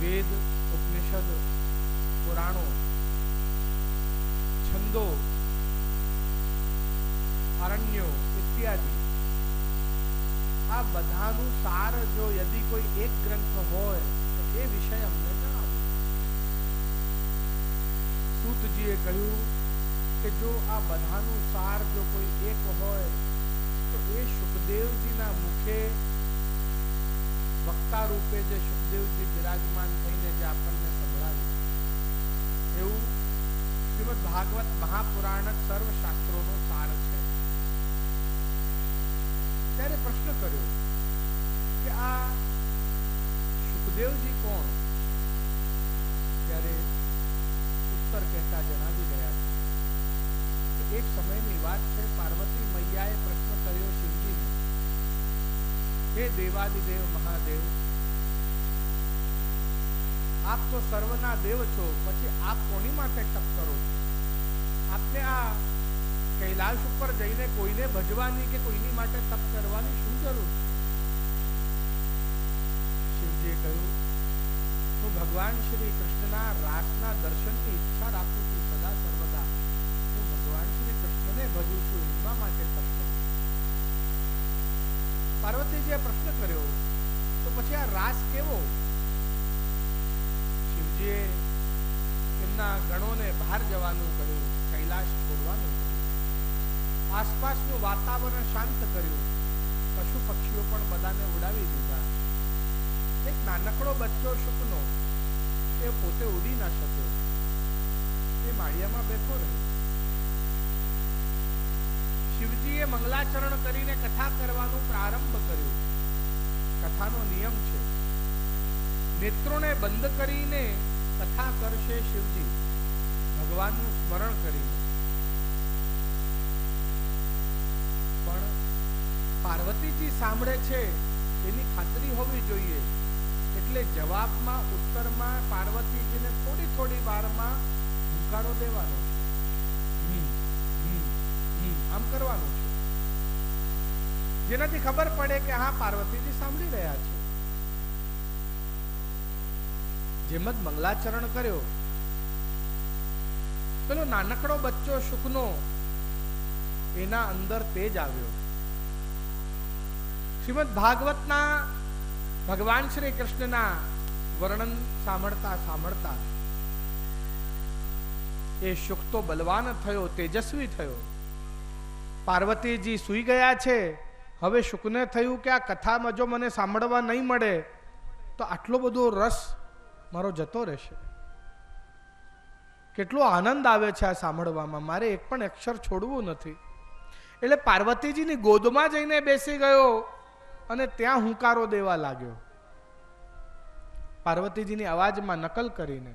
વેદ, ઉપનિષદ, પુરાણો, છંદો, અરણ્યો ઇત્યાદિ આ બધાનું સાર જો યદિ કોઈ એક ગ્રંથ હોય તો એ વિષય અમને જણાવો. સૂતજીએ કહ્યું કે જો આ બધાનું સાર જો કોઈ એક હોય તો એ સુખદેવજીના મુખે વક્તા રૂપે જે સુખદેવજી બિરાજમાન થઈને જે આપણને સંભળાવ્યું એવું શ્રીમદ ભાગવત મહાપુરાણ સર્વ શાસ્ત્રોનો સાર છે. ત્યારે પ્રશ્ન કર્યો કે આ સુખદેવજી કોણ? ત્યારે ઉત્તર કહેતા જણાવી રહ્યા છે કે એક સમયની વાત છે. પાર્વતી મૈયાએ પ્રશ્ન કર્યો શિવજીને, હે દેવાદિદેવ મહાદેવ, આપ તો સર્વના દેવ છો, પછી આપ કોની માટે તપ કરો છો? આપને આ કૈલાશ ઉપર જઈને કોઈને ભજવાની કે કોઈની માટે તપ કરવાની શું જરૂર છે? શિવજીએ કહ્યું, હું ભગવાન શ્રી કૃષ્ણના રાસના દર્શનની ઈચ્છા રાખું છું. સદા સર્વદા હું ભગવાન શ્રી કૃષ્ણને ભજું છું, એમના માટે તપ કરું. પાર્વતીજીએ પ્રશ્ન કર્યો, તો પછી આ રાસ કેવો? શિવજીએ એમના ગણોને બહાર જવાનું કહ્યું, કૈલાશ છોડવાનું કહ્યું, આસપાસનું વાતાવરણ શાંત કર્યું, પશુ પક્ષીઓ પણ બધાને ઉડાવી દીધા. એક નાનકડો બચ્ચો શુકનો એ પોતે ઉડી ના શક્યો, એ માળિયામાં બેઠો રહ્યો. શિવજીએ મંગલાચરણ કરીને કથા કરવાનું પ્રારંભ કર્યું. કથાનો નિયમ છે, નેત્રોને બંધ કરીને કથા કરશે શિવજી, ભગવાનનું સ્મરણ કરીને. પણ પાર્વતીજી સાંભળે છે એની ખાતરી હોવી જોઈએ, એટલે જવાબમાં ઉત્તરમાં પાર્વતીજીને થોડી થોડી વારમાં હુંકારો દેવાનો છે, આમ કરવાનું છે, જેનાથી ખબર પડે કે હા પાર્વતીજી સાંભળી રહ્યા છે. જેમ જ મંગલાચરણ કર્યો, પેલો નાનકડો બચ્ચો શુકનો એના અંદર તેજ આવ્યો. શ્રીમદ ભાગવતના ભગવાન શ્રી કૃષ્ણના વર્ણન સાંભળતા સાંભળતા એ શુક તો બલવાન થયો, તેજસ્વી થયો. પાર્વતીજી સૂઈ ગયા છે. હવે શુકને થયું કે આ કથામાં જો મને સાંભળવા નહીં મળે તો આટલો બધો રસ મારો જતો રહેશે. કેટલો આનંદ આવે છે આ સાંભળવામાં, મારે એક પણ અક્ષર છોડવું નથી. એટલે પાર્વતીજીની ગોદમાં જઈને બેસી ગયો અને ત્યાં હુંકારો દેવા લાગ્યો, પાર્વતીજીની અવાજમાં નકલ કરીને.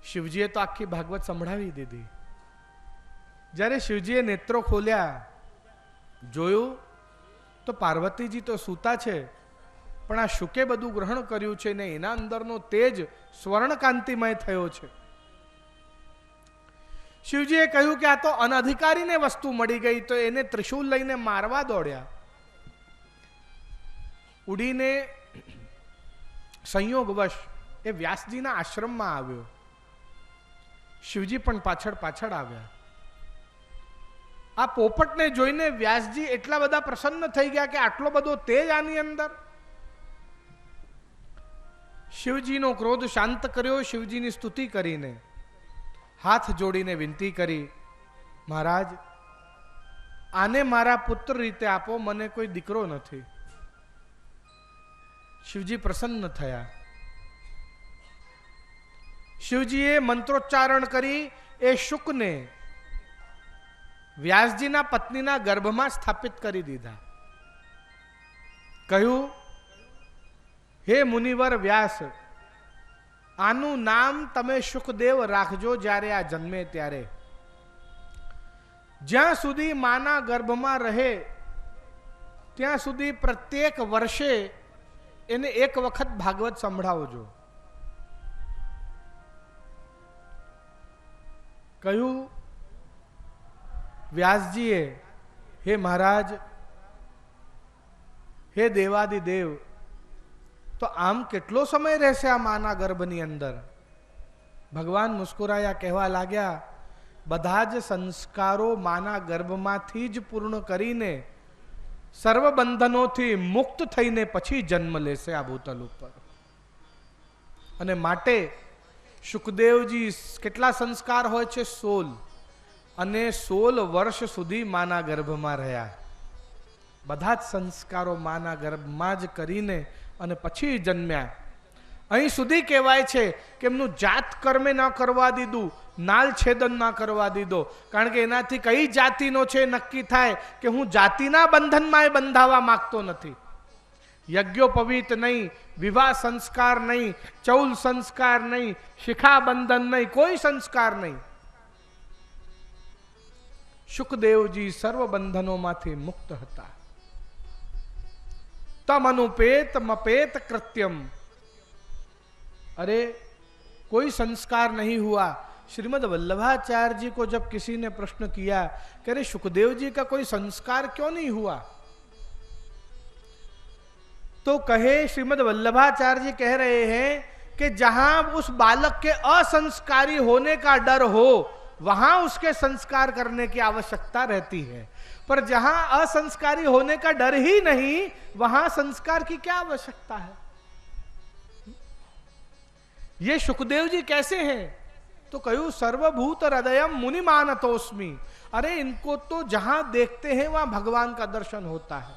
શિવજીએ તો આખી ભાગવત સંભળાવી દીધી. જ્યારે શિવજીએ નેત્રો ખોલ્યા, જોયું તો પાર્વતીજી તો સૂતા છે, પણ આ શુકે બધું ગ્રહણ કર્યું છે ને એના અંદરનો તેજ સ્વર્ણકાંતિમય થયો છે. શિવજીએ કહ્યું કે આ તો અનધિકારીને વસ્તુ મળી ગઈ, તો એને ત્રિશૂલ લઈને મારવા દોડ્યા. ઉડીને સંયોગવશ એ વ્યાસજીના આશ્રમમાં આવ્યો. શિવજી પણ પાછળ પાછળ આવ્યા. આ પોપટને જોઈને વ્યાસજી એટલા બધા પ્રસન્ન થઈ ગયા કે આટલો બધો તેજ આની અંદર. શિવજીનો ક્રોધ શાંત કર્યો. શિવજીની સ્તુતિ કરીને હાથ જોડીને વિનંતી કરી, મહારાજ આને મારા પુત્ર રીતે આપો, મને કોઈ દીકરો નથી. શિવજી પ્રસન્ન થયા. શિવજીએ મંત્રોચ્ચારણ કરી એ શુકને વ્યાસજીના પત્નીના ગર્ભમાં સ્થાપિત કરી દીધા. કહ્યું, હે મુનિવર વ્યાસ, આનું નામ તમે સુખદેવ રાખજો જ્યારે આ જન્મે ત્યારે. જ્યાં સુધી માના ગર્ભમાં રહે ત્યાં સુધી પ્રત્યેક વર્ષે એને એક વખત ભાગવત સંભળાવજો. કહ્યું વ્યાસજીએ, હે મહારાજ, હે દેવાદિદેવ, તો આમ કેટલો સમય રહેશે આ માના ગર્ભની અંદર? ભગવાન મુસ્કુરાયા, કહેવા લાગ્યા, બધા જ સંસ્કારો માના ગર્ભમાંથી જ પૂર્ણ કરીને સર્વ બંધનોથી મુક્ત થઈને પછી જન્મ લેશે આ ભૂતલ ઉપર. અને માટે સુખદેવજી કેટલા સંસ્કાર હોય છે? 16. અને 16 વર્ષ સુધી માના ગર્ભમાં રહ્યા. બધા જ સંસ્કારો માના ગર્ભમાં જ કરીને અને પછી જન્મ્યા. અહીં સુધી કહેવાય છે કે એમનું જાત કર્મે ન કરવા દીધું, નાલ છેદન ના કરવા દીધો. કારણ કે એનાથી કઈ જાતિનો છે નક્કી થાય કે હું જાતિના બંધનમાં બંધાવા માંગતો નથી. યજ્ઞોપવિત નહીં, વિવાહ સંસ્કાર નહીં, ચૌલ સંસ્કાર નહીં, શિખા બંધન નહીં, કોઈ સંસ્કાર નહીં. સુખદેવજી સર્વ બંધનોમાંથી મુક્ત હતા. तम अनुपेत मपेत कृत्यम. अरे कोई संस्कार नहीं हुआ. श्रीमद् वल्लभाचार्य जी को जब किसी ने प्रश्न किया कि अरे सुखदेव जी का कोई संस्कार क्यों नहीं हुआ, तो कहे श्रीमद् वल्लभाचार्य जी कह रहे हैं कि जहां उस बालक के असंस्कारी होने का डर हो वहां उसके संस्कार करने की आवश्यकता रहती है, पर जहां असंस्कारी होने का डर ही नहीं वहां संस्कार की क्या आवश्यकता है. ये सुखदेव जी कैसे हैं? तो कहूं सर्वभूत हृदयम मुनि मानतोस्मि. अरे इनको तो जहां देखते हैं वहां भगवान का दर्शन होता है.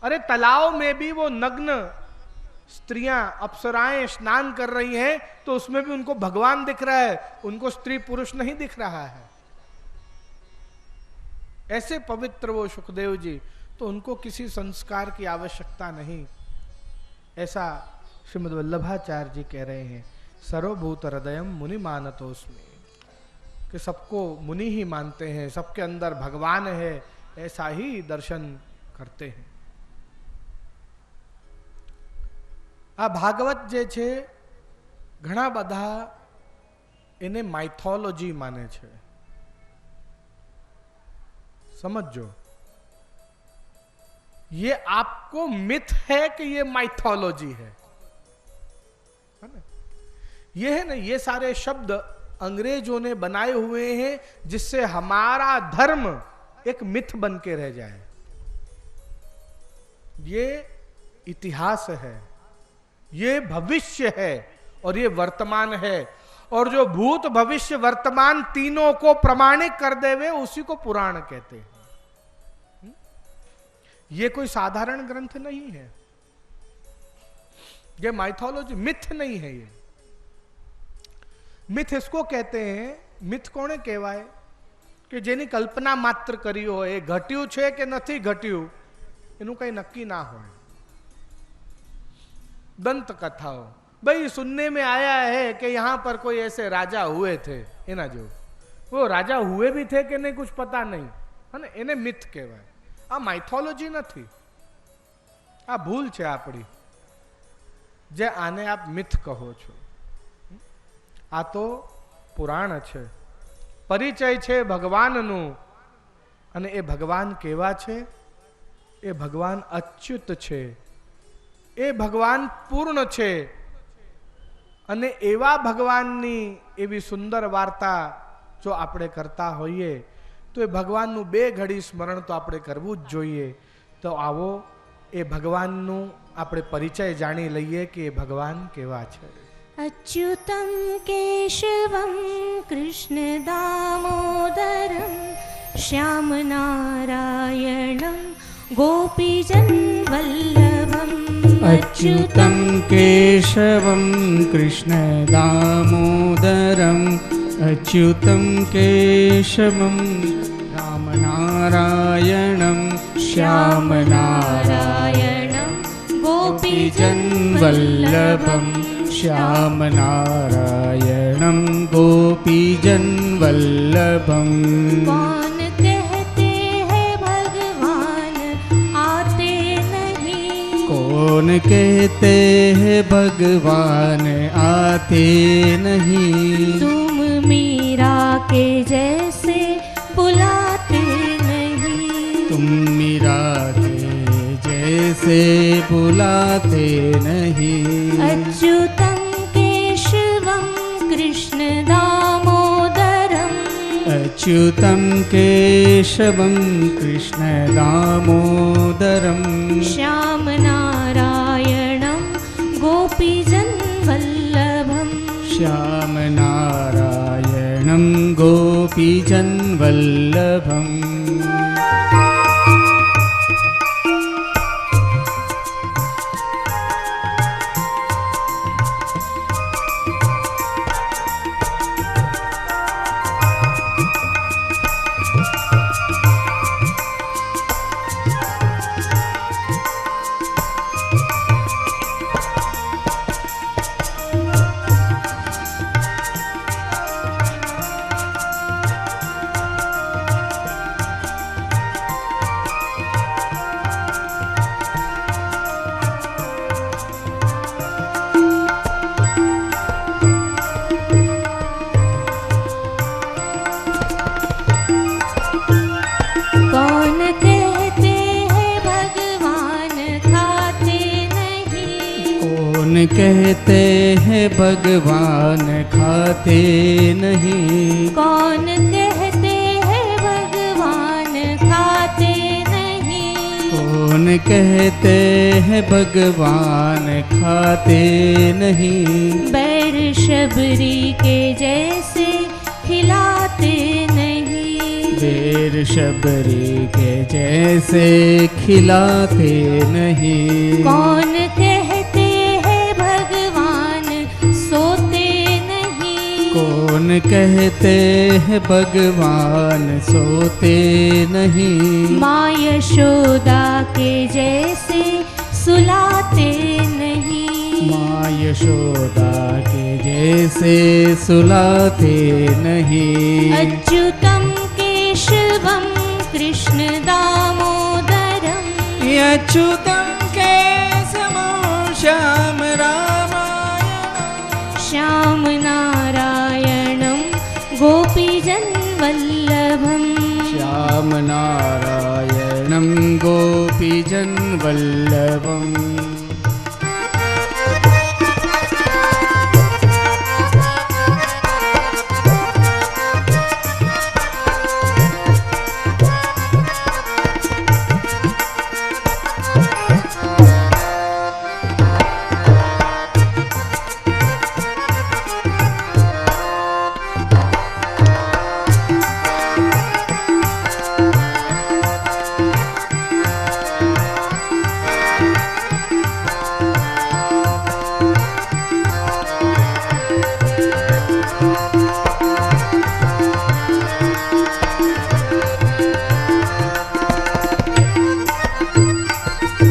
अरे तालाब में भी वो नग्न स्त्रियां अप्सराएं स्नान कर रही हैं तो उसमें भी उनको भगवान दिख रहा है, उनको स्त्री पुरुष नहीं दिख रहा है. ऐसे पवित्र वो सुखदेव जी, तो उनको किसी संस्कार की आवश्यकता नहीं. ऐसा श्रीमद् वल्लभाचार्य जी कह रहे हैं. सर्वभूत हृदयम मुनि मानतोस्मि, कि सबको मुनि ही मानते हैं, सबके अंदर भगवान है, ऐसा ही दर्शन करते हैं. आ भागवत जे छे घणा बधा एने माइथोलॉजी माने छे. समझो, ये आपको मिथ है कि ये माइथोलॉजी है ना? ये है ना, ये सारे शब्द अंग्रेजों ने बनाए हुए हैं जिससे हमारा धर्म एक मिथ बन के रह जाए. ये इतिहास है, ये भविष्य है और ये वर्तमान है. और जो भूत भविष्य वर्तमान तीनों को प्रमाणित कर देवे उसी को पुराण कहते हैं. ये कोई साधारण ग्रंथ नहीं है, ये माइथोलॉजी, मिथ नहीं है. ये मिथ इसको कहते हैं. मिथ कोने कहेवाय कि जेनी कल्पना मात्र करी हो, ए घट्यू छे के नथी घट्यू एनु कई नक्की ना हो. दंत कथाओं, भाई सुनने में आया है कि यहां पर कोई ऐसे राजा हुए थे, एना जो वो राजा हुए भी थे कि नहीं कुछ पता नहीं, है ना, एने मिथ कहेवाय. आ माइथोलॉजी नहीं, आ भूल छे आपड़ी जे आने आप मिथ कहो छो. आ तो पुराण छे, परिचय छे भगवाननु. अने ए भगवान केवा छे? ए भगवान अच्युत छे, ए भगवान पूर्ण छे. અને એવા ભગવાનની એવી સુંદર વાર્તા જો આપણે કરતા હોઈએ તો એ ભગવાનનું બે ઘડી સ્મરણ તો આપણે કરવું જ જોઈએ. તો આવો એ ભગવાનનું આપણે પરિચય જાણી લઈએ કે એ ભગવાન કેવા છે. अच्युतं केशवं कृष्णदामोदरं श्यामनारायणं गोपीजनवल्लभम्. अच्युतं केशवं कृष्णदामोदरम् अच्युतं केशवं रामनारायणं श्यामनारायणं गोपीजन वल्लभं श्यामनारायणं गोपीजन वल्लभं। कौन कहते हैं भगवान आते नहीं, कौन कहते हैं भगवान आते नहीं, तुम मीरा के जैसे बुलाते नहीं, तुम मीरा के जैसे बुलाते नहीं। अच्युतं केशवं कृष्ण दामोदरम्, अच्युतं केशवं कृष्ण दामोदरं, श्यामनारायणं गोपीजन वल्लभम्, श्यामनारायणं गोपीजन वल्लभम्। कौन कहते हैं भगवान खाते नहीं, कौन कहते हैं भगवान खाते नहीं, कौन कहते हैं भगवान खाते नहीं, कौन कहते हैं भगवान खाते नहीं, बैर शबरी के जैसे खिलाते नहीं, बेर शबरी के जैसे खिलाते नहीं, कौन कहते हैं भगवान सोते नहीं, कौन कहते हैं भगवान सोते नहीं, माँ यशोदा के जैसे सुलाते नहीं, माँ यशोदा के जैसे सुलाते नहीं। अच्युतं केशवं कृष्ण दामोदरम्, अच्युतं केशवं श्याम रामायणं, श्यामनारायणं गोपीजन वल्लभम्, श्याम नारायणं गोपीजन वल्लभम्।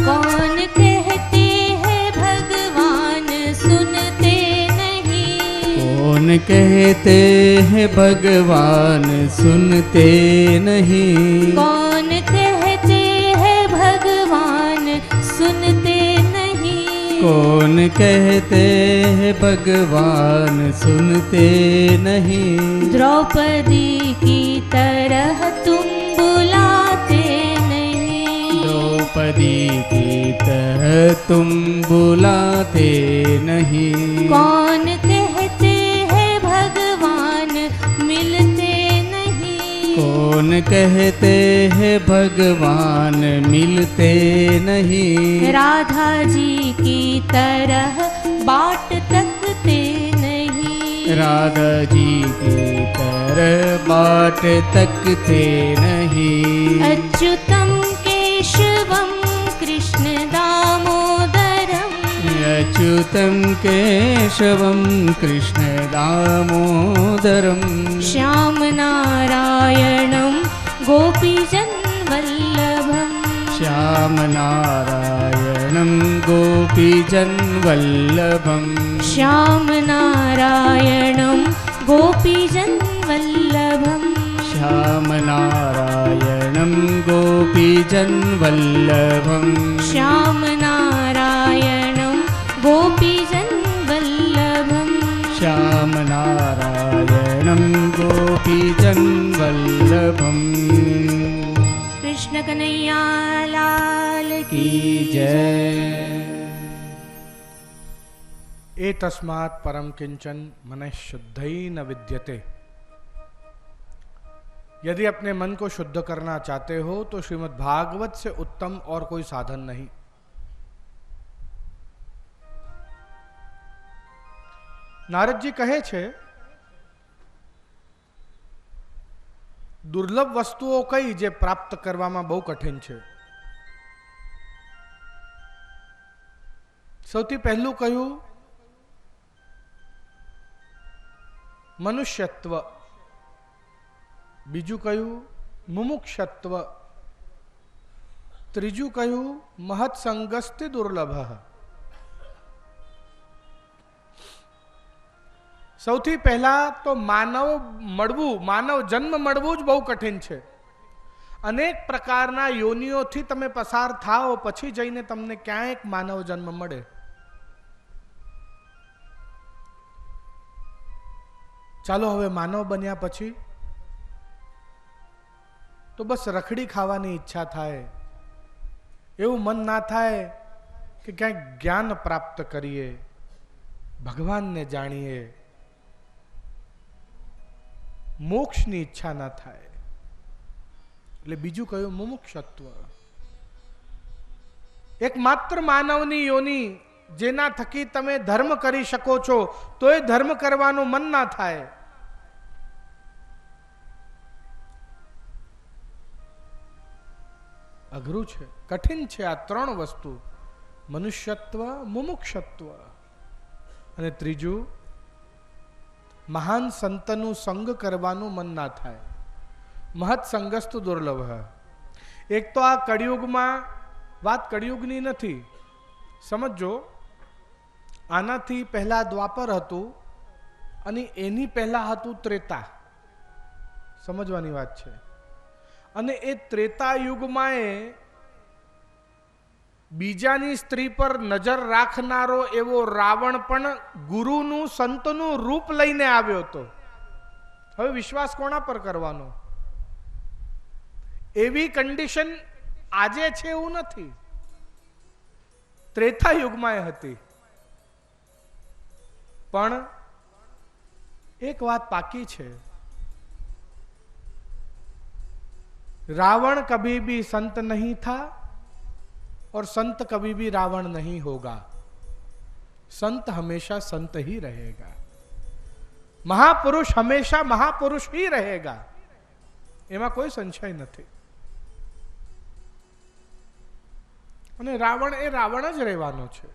कौन कहते हैं भगवान सुनते नहीं, कौन कहते हैं भगवान सुनते नहीं, कौन कहते हैं भगवान सुनते नहीं, कौन कहते हैं भगवान सुनते नहीं, द्रौपदी की तरह तुम बुलाते नहीं, द्रौपदी की तरह तुम बुलाते नहीं, कौन कहते हैं भगवान मिलते नहीं, कौन कहते हैं भगवान मिलते नहीं, राधा जी की तरह बाट तकते नहीं, राधा जी की तरह बाट तकते नहीं। अच्युतं केशवं कृष्ण दामोदरम्, अच्युतं केशवं कृष्ण दामोदरं, श्यामनारायणं गोपीजन वल्लभम्, श्यामनारायणं गोपीजनवल्लभम् श्यामनारायणं गोपीजनवल्लभम् श्यामनारायणं गोपीजनवल्लभम् श्यामनारायणं गोपीजनवल्लभम् श्यामनारायणं गोपीजनवल्लभम् कृष्ण कन्हैया लाल की जय। एतस्मात् परम किंचन मनः शुद्धै न विद्यते। यदि अपने मन को शुद्ध करना चाहते हो तो श्रीमद् भागवत से उत्तम और कोई साधन नहीं। नारद जी कहे छे दुर्लभ वस्तुओं कई जे प्राप्त करवामां बहु कठिन छे। सौथी पहलू कहूं मनुष्यत्व, बीजू कहूं मुमुक्षत्व, त्रीजू कहूं महत्संगस्ति दुर्लभ। સૌથી પહેલા તો માનવ જન્મ મળવું જ બહુ કઠિન છે। અનેક પ્રકારના યોનિઓથી તમે પસાર થાઓ પછી જઈને તમને ક્યાંક માનવ જન્મ મળે। ચાલો હવે માનવ બન્યા પછી તો બસ રખડી ખાવાની ઈચ્છા થાય, એવું મન ના થાય કે ક્યાંક જ્ઞાન પ્રાપ્ત કરીએ, ભગવાનને જાણીએ, મોક્ષની ઈચ્છા ના થાય। એટલે બીજું કયું મુમુક્ષત્વ। એકમાત્ર માનવની યોની જેના થકી તમે ધર્મ કરી શકો છો તો એ ધર્મ કરવાનું મન ના થાય। અઘરું છે, કઠિન છે આ ત્રણ વસ્તુ, મનુષ્યત્વ, મુમુક્ષત્વ અને ત્રીજું મહાન સંતનું સંગ કરવાનું મન ના થાય। મહત સંગસ્તુ દુર્લભ। એક તો આ કળિયુગમાં, વાત કળિયુગની નથી, સમજો આનાથી પહેલા દ્વાપર હતું અને એની પહેલા હતું ત્રેતા, સમજવાની વાત છે। અને એ ત્રેતા યુગમાં બીજાની સ્ત્રી પર નજર રાખનારો એવો રાવણ પણ ગુરુનું સંતનું રૂપ લઈને આવ્યો હતો। હવે વિશ્વાસ કોના પર કરવાનો? એવી કન્ડિશન આજે છે એવું નથી, ત્રેતા યુગમાં હતી। પણ એક વાત પાકી છે, रावण कभी भी संत नहीं था और संत कभी भी रावण नहीं होगा। संत हमेशा संत ही रहेगा, महापुरुष हमेशा महापुरुष ही रहेगा, एमा कोई संशय नहीं। અને રાવણ એ રાવણ જ રહેવાનો છે।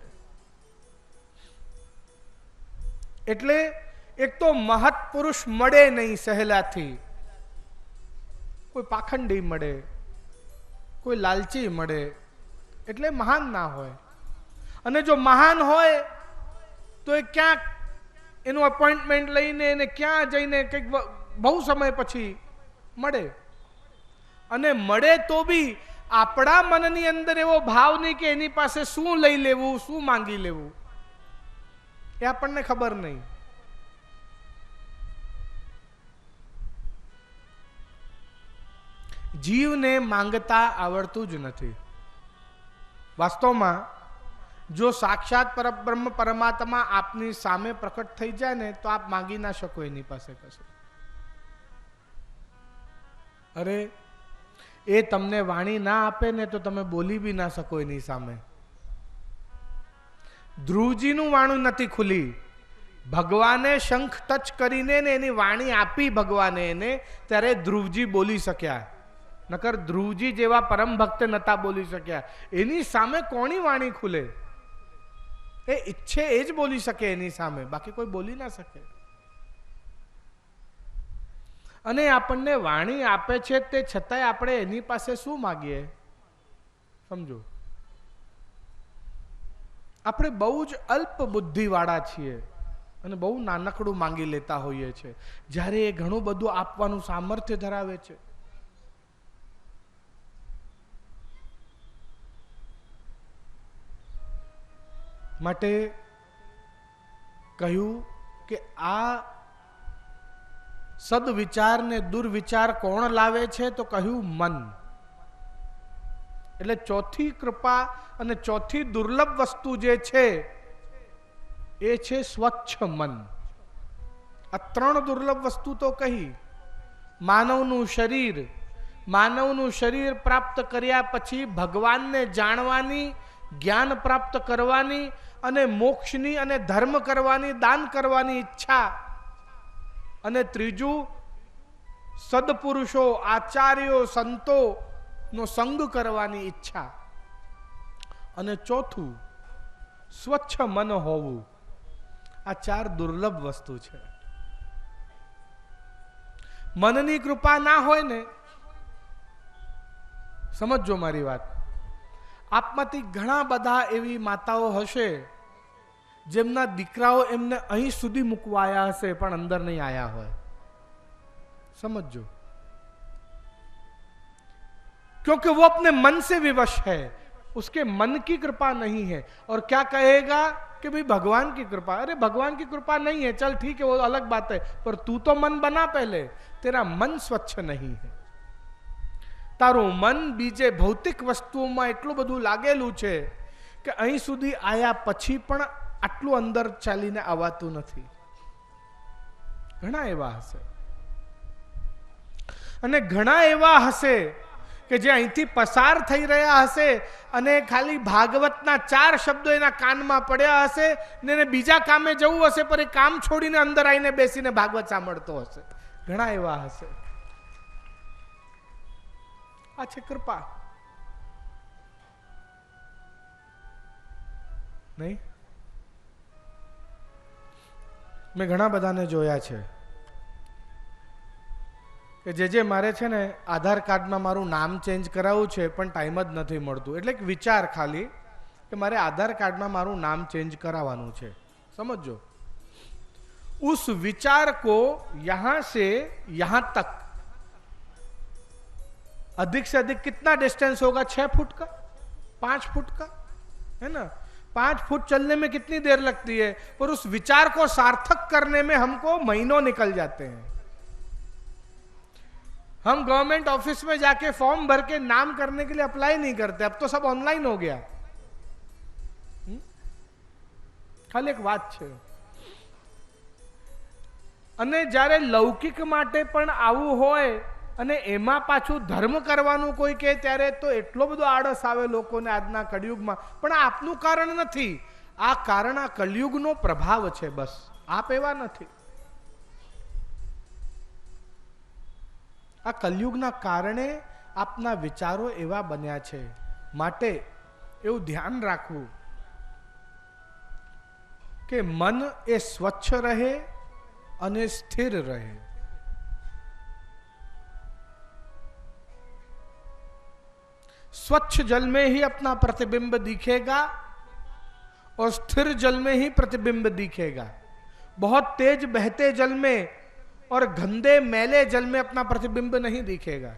એટલે એક તો મહત પુરુષ મળે નહીં સહેલાથી, કોઈ પાખંડી મળે, કોઈ લાલચી મળે, એટલે મહાન ના હોય। અને જો મહાન હોય તો એ ક્યાંક એનું અપોઇન્ટમેન્ટ લઈને એને ક્યાં જઈને કંઈક બહુ સમય પછી મળે। અને મળે તો બી આપણા મનની અંદર એવો ભાવ નહીં કે એની પાસે શું લઈ લેવું, શું માંગી લેવું, એ આપણને ખબર નહીં। જીવને માંગતા આવડતું જ નથી। વાસ્તવમાં જો સાક્ષાત પરબ્રહ્મ પરમાત્મા આપની સામે પ્રકટ થઈ જાય ને તો આપ માંગી ના શકો એની પાસે કશું। અરે એ તમને વાણી ના આપે ને તો તમે બોલી બી ના શકો એની સામે। ધ્રુવજીનું વાણું નથી ખુલી, ભગવાને શંખ ટચ કરીને એની વાણી આપી ભગવાને એને, ત્યારે ધ્રુવજી બોલી શક્યા, નકર ધ્રુવજી જેવા પરમ ભક્ત નતા બોલી શક્યા। એની સામે કોની વાણી ખુલે? એ ઈચ્છે એ જ બોલી શકે એની સામે, બાકી કોઈ બોલી ના શકે। અને આપણને વાણી આપે છે તે છતાંય આપણે એની પાસે શું માગીએ? સમજો, આપણે બહુ જ અલ્પ બુદ્ધિવાળા છીએ અને બહુ નાનકડું માંગી લેતા હોઈએ છીએ, જ્યારે એ ઘણું બધું આપવાનું સામર્થ્ય ધરાવે છે. માટે કહ્યું કે આ સદવિચાર ને દુર્વિચાર કોણ લાવે છે? તો કહ્યું મન. એટલે ચોથી કૃપા અને ચોથી દુર્લભ વસ્તુ જે છે એ છે સ્વચ્છ મન. આ ત્રણ દુર્લભ વસ્તુ તો કહી. માનવનું શરીર પ્રાપ્ત કર્યા પછી ભગવાનને જાણવાની, જ્ઞાન પ્રાપ્ત કરવાની અને મોક્ષની અને ધર્મ કરવાની, દાન કરવાની ઈચ્છા. અને ત્રીજું સદપુરુષો, આચાર્યો, સંતો નો સંગ કરવાની ઈચ્છા. અને ચોથું સ્વચ્છ મન હોવું. આ ચાર દુર્લભ વસ્તુ છે. મનની કૃપા ના હોય ને, સમજો મારી વાત, આપમાંથી ઘણા બધા એવી માતાઓ હશે જેમના દીકરાઓ એમને અહીં સુધી મૂકવા આવ્યા હશે પણ અંદર નહીં આવ્યા હોય. समझो, क्योंकि वो अपने मन से विवश है, उसके मन की कृपा नहीं है. और क्या कहेगा कि भाई भगवान की कृपा. अरे भगवान की कृपा नहीं है, चल ठीक है, वो अलग बात है, पर तू तो मन बना पहले. तेरा मन स्वच्छ नहीं है. તારું મન બીજે ભૌતિક વસ્તુઓમાં એટલું બધું લાગેલું છે કે અહીં સુધી આયા પછી પણ આટલું અંદર ચાલીને આવતું નથી. ઘણા એવા હશે અને ઘણા એવા હશે કે જે અહીંથી પસાર થઈ રહ્યા હશે અને ખાલી ભાગવતના 4 શબ્દો એના કાનમાં પડ્યા હશે ને એને બીજા કામે જવું હશે, પર એ કામ છોડીને અંદર આવીને બેસીને ભાગવત સાંભળતો હશે. ઘણા એવા હશે. આ છે કૃપા. નહીં? મેં ઘણા બધાને જોયા છે કે જે મારે છે ને આધાર કાર્ડમાં મારું નામ ચેન્જ કરાવવું છે પણ ટાઈમ જ નથી મળતું. એટલે એક વિચાર ખાલી કે મારે આધાર કાર્ડમાં મારું નામ ચેન્જ કરાવવાનું છે. સમજો, उस विचार को यहां से यहां तक अधिक से अधिक कितना डिस्टेंस होगा? 6 फुट का, 5 फुट का, है ना? 5 फुट चलने में कितनी देर लगती है, पर उस विचार को सार्थक करने में हमको महीनों निकल जाते हैं. हम गवर्नमेंट ऑफिस में जाके फॉर्म भर के नाम करने के लिए अप्लाई नहीं करते, अब तो सब ऑनलाइन हो गया. खाली एक बात છે. અને જ્યારે લૌકિક માટે પણ આવું હોય અને એમાં પાછું ધર્મ કરવાનું કોઈ કહે ત્યારે તો એટલો બધો આળસ આવે લોકોને આજના કળિયુગમાં. પણ આ આપનું કારણ નથી, આ કારણ આ કળિયુગનો પ્રભાવ છે. બસ આપ એવા નથી. આ કલયુગના કારણે આપના વિચારો એવા બન્યા છે. માટે એવું ધ્યાન રાખવું કે મન એ સ્વચ્છ રહે અને स्थिर रहे. स्वच्छ जल में ही अपना प्रतिबिंब दिखेगा और स्थिर जल में ही प्रतिबिंब दिखेगा. बहुत तेज बहते जल में और गंदे मैले जल में अपना प्रतिबिंब नहीं दिखेगा.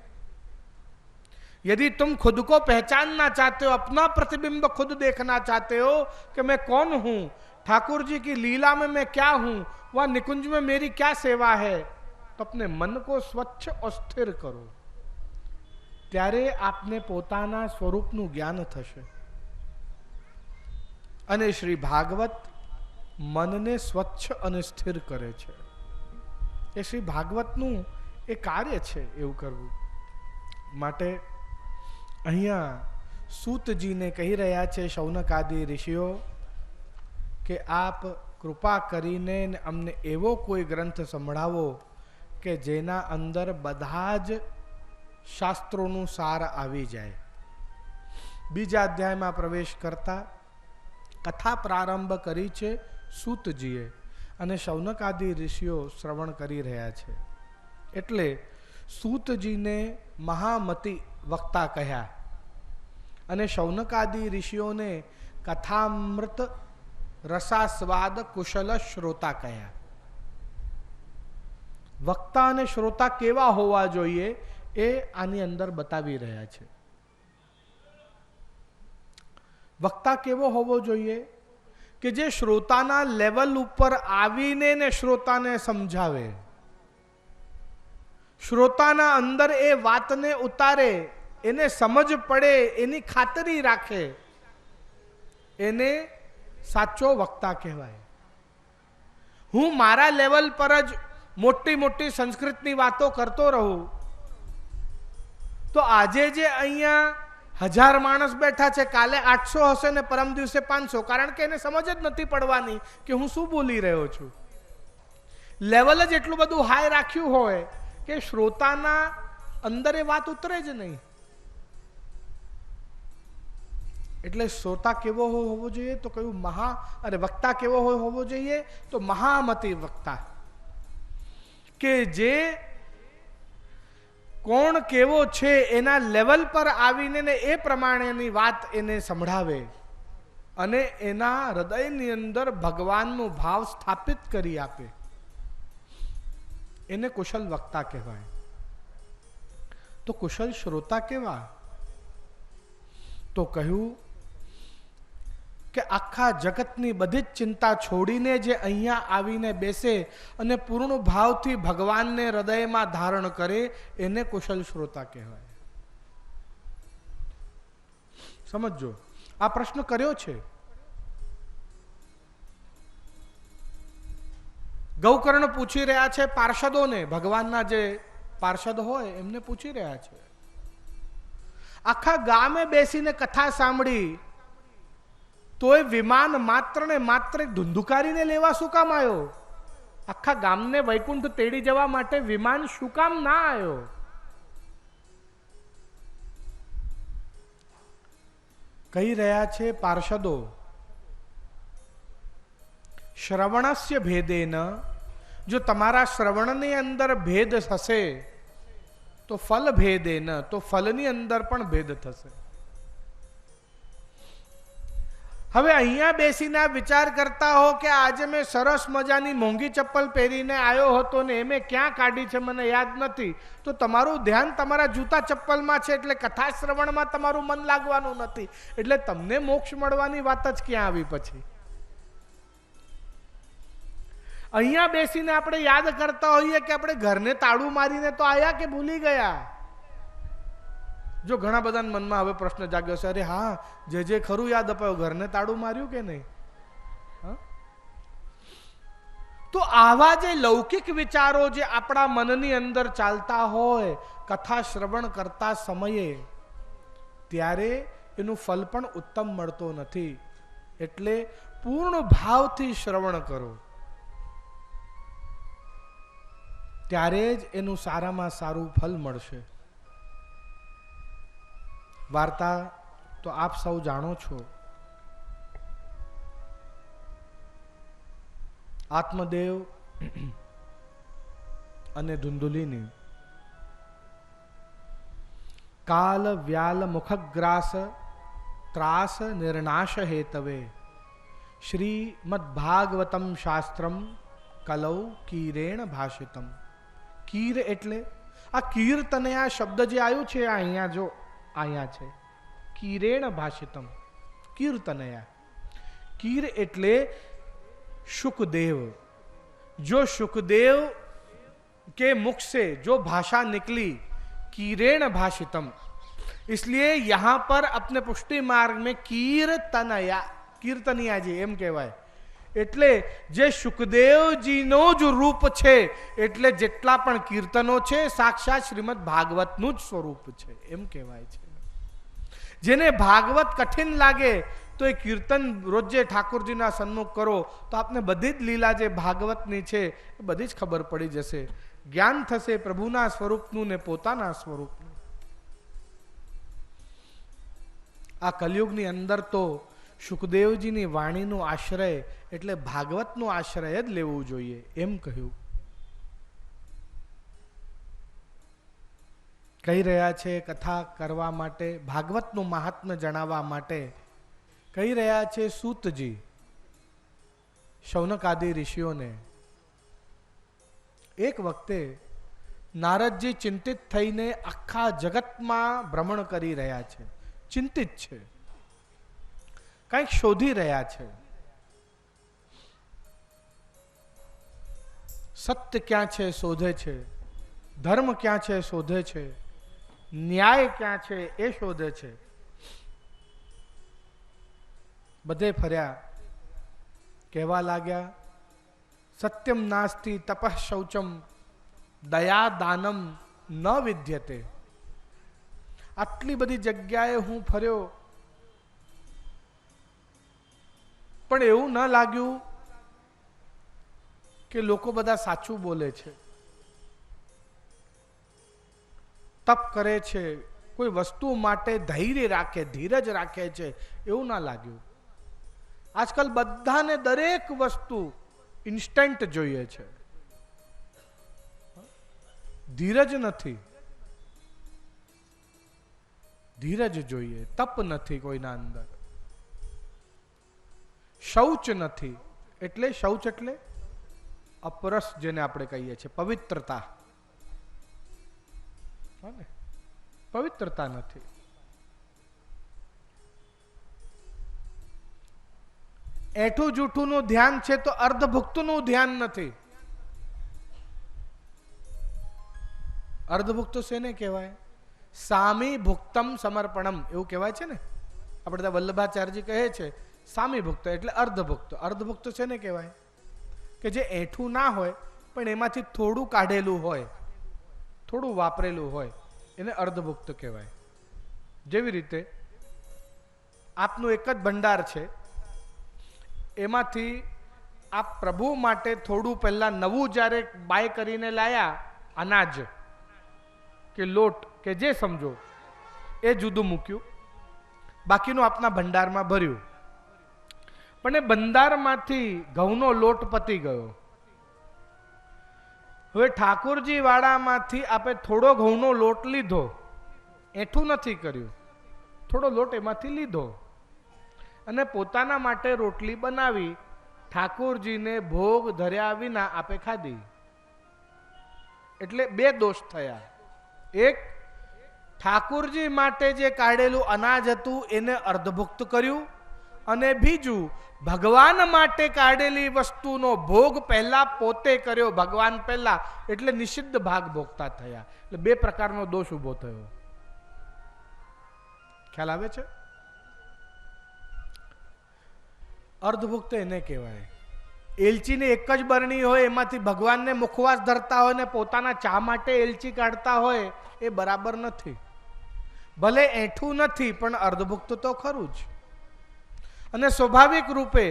यदि तुम खुद को पहचानना चाहते हो, अपना प्रतिबिंब खुद देखना चाहते हो कि मैं कौन हूं, ठाकुर जी की लीला में मैं क्या हूं, वह निकुंज में मेरी क्या सेवा है, तो अपने मन को स्वच्छ और स्थिर करो. ત્યારે આપને પોતાના સ્વરૂપનું જ્ઞાન થશે. અને શ્રી ભાગવત મનને સ્વચ્છ અને સ્થિર કરે છે. એ શ્રી ભાગવતનું એ કાર્ય છે એવું કરવું. માટે અહીંયા સૂતજીને કહી રહ્યા છે શૌનકાદિ ઋષિઓ કે આપ કૃપા કરીને અમને એવો કોઈ ગ્રંથ સંભળાવો કે જેના અંદર બધા જ શાસ્ત્રોનું સાર આવી જાય. બીજા અધ્યાયમાં પ્રવેશ કરતા કથા પ્રારંભ કરી છે સૂતજીએ અને શૌનકાદિ ઋષિઓ શ્રવણ કરી રહ્યા છે. એટલે સૂતજીને મહામતિ વક્તા કહ્યા અને શૌનકાદિ ઋષિઓને કથામૃત રસાસ્વાદ કુશલ શ્રોતા કહ્યા. વક્તા અને શ્રોતા કેવા હોવા જોઈએ એ આની અંદર બતાવી રહ્યા છે. વક્તા કેવો હોવો જોઈએ કે જે શ્રોતાના લેવલ ઉપર આવીને ને શ્રોતાને સમજાવે, શ્રોતાના અંદર એ વાતને ઉતારે, એને સમજ પડે, એની ખાતરી રાખે, એને સાચો વક્તા કહેવાય. હું મારા લેવલ પર જ મોટી મોટી સંસ્કૃતની વાતો કરતો રહું તો આજે જે અહીંયા 1000 માણસ બેઠા છે, કાલે 800 હશે ને પરમ દિવસે 500, કારણ કે એને સમજ જ નથી પડવાની કે હું શું બોલી રહ્યો છું. લેવલ જ એટલું બધું હાઈ રાખ્યું હોય કે શ્રોતાના અંદર એ વાત ઉતરે જ નહીં. એટલે શ્રોતા કેવો હોવો જોઈએ તો કયું વક્તા કેવો હોવો જોઈએ તો મહામતી વક્તા, કે જે કોણ કેવો છે એના લેવલ પર આવીને એ પ્રમાણેની વાત એને સંભળાવે અને એના હૃદયની અંદર ભગવાનનો ભાવ સ્થાપિત કરી આપે, એને કુશલ વક્તા કહેવાય. તો કુશલ શ્રોતા કેવા? તો કહ્યું કે આખા જગતની બધી જ ચિંતા છોડીને જે અહીંયા આવીને બેસે અને પૂર્ણ ભાવથી ભગવાનને હૃદયમાં ધારણ કરે એને કુશલ શ્રોતા કહેવાય. સમજો, આ પ્રશ્ન કર્યો છે. ગૌકર્ણ પૂછી રહ્યા છે પાર્ષદોને, ભગવાનના જે પાર્ષદ હોય એમને પૂછી રહ્યા છે. આખા ગામે બેસીને કથા સાંભળી તોય વિમાન માત્ર ને માત્ર ધુંધુકારીને લેવા શું કામ આવ્યો? આખા ગામને વૈકુંઠ તેડી જવા માટે વિમાન શું કામ ના આવ્યો? કહી રહ્યા છે પાર્ષદો, શ્રવણસ્ય ભેદેન, જો તમારા શ્રવણની અંદર ભેદ થશે તો ફલ ભેદેન, તો ફલની અંદર પણ ભેદ થશે. હવે અહીંયા બેસીને વિચાર કરતા હો કે આજે મેં સરસ મજાની મોંઘી ચપ્પલ પહેરીને આવ્યો હતો ને એ મેં ક્યાં કાઢી છે મને યાદ નથી, તો તમારું ધ્યાન તમારા જૂતા ચપ્પલમાં છે, એટલે કથા શ્રવણમાં તમારું મન લાગવાનું નથી, એટલે તમને મોક્ષ મળવાની વાત જ ક્યાં આવી? પછી અહીંયા બેસીને આપણે યાદ કરતા હોઈએ કે આપણે ઘરને તાળું મારીને તો આયા કે ભૂલી ગયા. જો ઘણા બધા મનમાં હવે પ્રશ્ન જાગ્યો છે, અરે હા, જે ખરું યાદ અપાયો, ઘરને તાળું માર્યું કે નહીં? તો આવા જે લૌકિક વિચારો જે આપણા મનની અંદર ચાલતા હોય કથા શ્રવણ કરતા સમયે, ત્યારે એનું ફલ પણ ઉત્તમ મળતો નથી. એટલે પૂર્ણ ભાવથી શ્રવણ કરો, ત્યારે જ એનું સારામાં સારું ફલ મળશે. વાર્તા તો આપ સૌ જાણો છો. આત્મદેવ અને ધુંધુલીની. કાલ વ્યાલ મુખગ્રાસ ત્રાસ નિર્નાશ હેતવે શ્રીમદ ભાગવતમ શાસ્ત્રમ કલૌ કીરેણ ભાષિતમ. કીર એટલે આ કીર્તનયા શબ્દ જે આવ્યું છે અહીંયા, જો અહીંયા છે કીરેણ ભાષિતમ, કીર્તનયા. કીર એટલે शुकदेव. जो शुकदेव के मुख से जो भाषा निकली, कीरेण भाषितम, इसलिए यहां पर अपने पुष्टि मार्ग में कीर्तनया, कीर्तनिया जी एम कहवाय. એટલે જે શુકદેવજીનો જ રૂપ છે, એટલે જેટલા પણ કીર્તનો છે સાક્ષાત શ્રીમદ ભાગવતનું જ સ્વરૂપ છે એમ કહેવાય છે. જેને ભાગવત કઠિન લાગે તો એ કીર્તન રોજે ઠાકોરજીના સન્મુખ કરો તો આપને બધી જ લીલા જે ભાગવતની છે એ બધી જ ખબર પડી જશે. જ્ઞાન થશે પ્રભુના સ્વરૂપનું ને પોતાના સ્વરૂપનું. આ કલયુગની અંદર તો શુકદેવજીની વાણીનો આશ્રય એટલે ભાગવતનો આશ્રય જ લેવું જોઈએ એમ કહ્યું. કહી રહ્યા છે કથા કરવા માટે, ભાગવતનું મહાત્મ્ય જણાવવા માટે કહી રહ્યા છે સૂતજી શૌનકાદિ ઋષિઓને. એક વખતે નારદજી ચિંતિત થઈને આખા જગતમાં ભ્રમણ કરી રહ્યા છે, ચિંતિત છે, કંઈક શોધી રહ્યા છે. સત્ય ક્યાં છે શોધે છે, ધર્મ ક્યાં છે શોધે છે, ન્યાય ક્યાં છે એ શોધે છે. બધે ફર્યા, કહેવા લાગ્યા સત્યમ નાસ્તિ તપઃ શૌચમ દયા દાનમ ન વિદ્યતે. આટલી બધી જગ્યાએ હું ફર્યો પણ એવું ન લાગ્યું કે લોકો બધા સાચું બોલે છે, તપ કરે છે, કોઈ વસ્તુ માટે ધૈર્ય રાખે, ધીરજ રાખે છે, એવું ના લાગ્યું. આજકાલ બધાને દરેક વસ્તુ ઇન્સ્ટન્ટ જોઈએ છે, ધીરજ નથી, ધીરજ જોઈએ, તપ નથી કોઈના અંદર, શૌચ નથી. એટલે શૌચ એટલે અપરસ જેને આપણે કહીએ છીએ, પવિત્રતા. પવિત્રતા નથી. એઠું જૂઠું નું ધ્યાન છે તો અર્ધભુક્ત નું ધ્યાન નથી. અર્ધભુક્ત શેને કહેવાય? સામી ભુક્તમ સમર્પણમ એવું કહેવાય છે ને. આપણે ત્યાં વલ્લભાચાર્યજી કહે છે સામી ભુક્ત એટલે અર્ધભુક્ત. અર્ધભુક્ત શેને કહેવાય? કે જે એઠું ના હોય પણ એમાંથી થોડું કાઢેલું હોય, થોડું વાપરેલું હોય, એને અર્ધભુક્ત કહેવાય. જેવી રીતે આપનું એક જ ભંડાર છે, એમાંથી આપ પ્રભુ માટે થોડું પહેલા નવું જ્યારે બાય કરીને લાયા, અનાજ કે લોટ કે જે સમજો એ જુદું મૂક્યું, બાકીનું આપના ભંડારમાં ભર્યું. પણ એ ભંડારમાંથી ઘઉંનો લોટ પતી ગયો. હવે ઠાકોરજી વાળામાંથી આપે થોડો ઘઉંનો લોટ લીધો, એઠું નથી કર્યું, થોડો લોટ એમાંથી લીધો અને પોતાના માટે રોટલી બનાવી, ઠાકોરજીને ભોગ ધર્યા વિના આપે ખાધી. એટલે બે દોષ થયા. એક, ઠાકોરજી માટે જે કાઢેલું અનાજ હતું એને અર્ધભુક્ત કર્યું, અને બીજું ભગવાન માટે કાઢેલી વસ્તુનો ભોગ પહેલા પોતે કર્યો, ભગવાન પહેલા, એટલે નિષિદ્ધ ભાગ ભોગતા થયા. એટલે બે પ્રકારનો દોષ ઉભો થયો. ખ્યાલ આવે છે? અર્ધભુક્ત એને કહેવાય. એલચીને એક જ બરણી હોય, એમાંથી ભગવાનને મુખવાસ ધરતા હોય ને પોતાના ચા માટે એલચી કાઢતા હોય, એ બરાબર નથી. ભલે એઠું નથી પણ અર્ધભુક્ત તો ખરું જ. અને સ્વાભાવિક રૂપે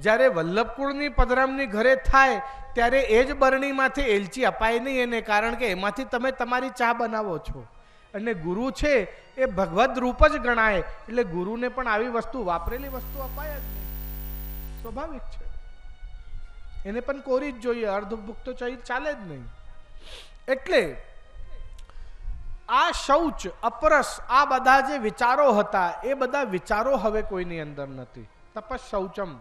જ્યારે વલ્લભકુળની પધરામણી ઘરે થાય ત્યારે એ જ બરણીમાંથી એલચી અપાય નહીં એને, કારણ કે એમાંથી તમે તમારી ચા બનાવો છો. અને ગુરુ છે એ ભગવદ રૂપ જ ગણાય, એટલે ગુરુને પણ આવી વસ્તુ, વાપરેલી વસ્તુ અપાય જ નહીં. સ્વાભાવિક છે, એને પણ કોરી જ જોઈએ, અર્ધભુક્ત ચાલે જ નહીં. એટલે આ શૌચ, અપરસ, આ બધા જે વિચારો હતા એ બધા વિચારો હવે કોઈની અંદર નથી. તપસ શૌચમ,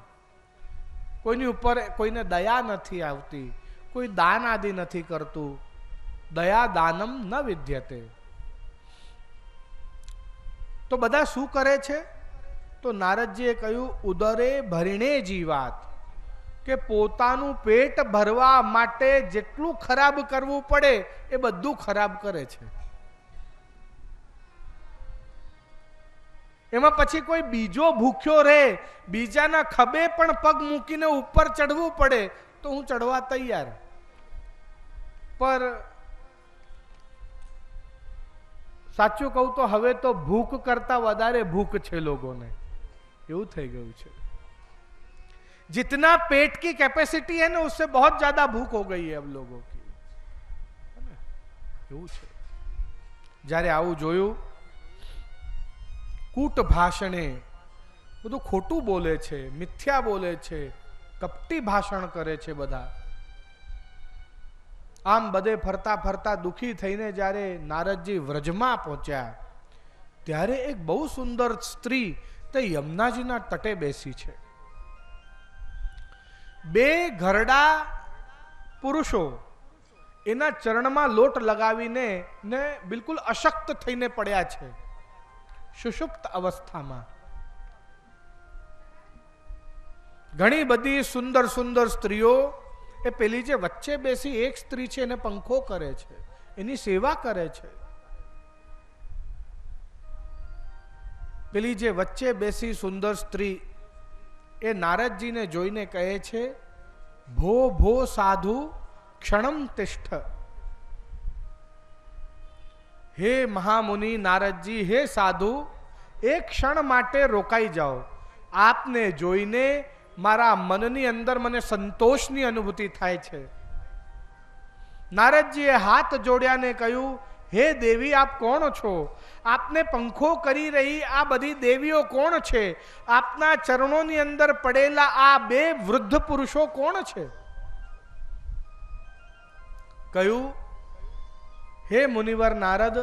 કોઈની ઉપર કોઈને દયા નથી આવતી, કોઈ દાન આદિ નથી કરતું. દયા દાનમ ન વિદ્યતે. તો બધા શું કરે છે? તો નારદજીએ કહ્યું ઉદરે ભરીને જીવાત, કે પોતાનું પેટ ભરવા માટે જેટલું ખરાબ કરવું પડે એ બધું ખરાબ કરે છે. એમાં પછી કોઈ બીજો ભૂખ્યો રહે, બીજાના ખભે પણ પગ મૂકીને ઉપર ચડવું પડે તો હું ચડવા તૈયાર, પર સાચું કહું તો હવે તો ભૂખ કરતા વધારે ભૂખ છે લોકોને, એવું થઈ ગયું છે. जितना पेट की कैपेसिटी है ना उससे बहुत ज्यादा भूख हो गई है अब लोगों की, એવું છે. જ્યારે આવું જોયું, કૂટ ભાષણે બધું ખોટું બોલે છે, મિથ્યા બોલે છે, કપટી ભાષણ કરે છે બધા, આમ બધે ફરતા ફરતા દુઃખી થઈને જ્યારે નારદજી વ્રજમાં પહોંચ્યા ત્યારે એક બહુ સુંદર સ્ત્રી તે યમુનાજીના તટે બેસી છે. બે ઘરડા પુરુષો એના ચરણમાં લોટ લગાવીને ને બિલકુલ અશક્ત થઈને પડ્યા છે સુષુપ્ત અવસ્થામાં. ઘણી બધી સુંદર સુંદર સ્ત્રીઓ એ પેલી જે વચ્ચે બેસી એક સ્ત્રી છે એને પંખો કરે છે, એની સેવા કરે છે. પેલી જે વચ્ચે બેસી સુંદર સ્ત્રી એ નારદજીને જોઈને કહે છે, ભો ભો સાધુ ક્ષણમ તિષ્ઠ. હે મહામુનિ નારદજી, હે સાધુ, એક ક્ષણ માટે રોકાઈ જાઓ. આપને જોઈને મારા મનની અંદર મને સંતોષની અનુભૂતિ થાય છે. નારદજીએ હાથ જોડ્યા ને કહ્યું, હે દેવી, આપ કોણ છો? આપને પંખો કરી રહી આ બધી દેવીઓ કોણ છે? આપના ચરણોની અંદર પડેલા આ બે વૃદ્ધ પુરુષો કોણ છે? કહ્યું, હે મુનિવર નારદ,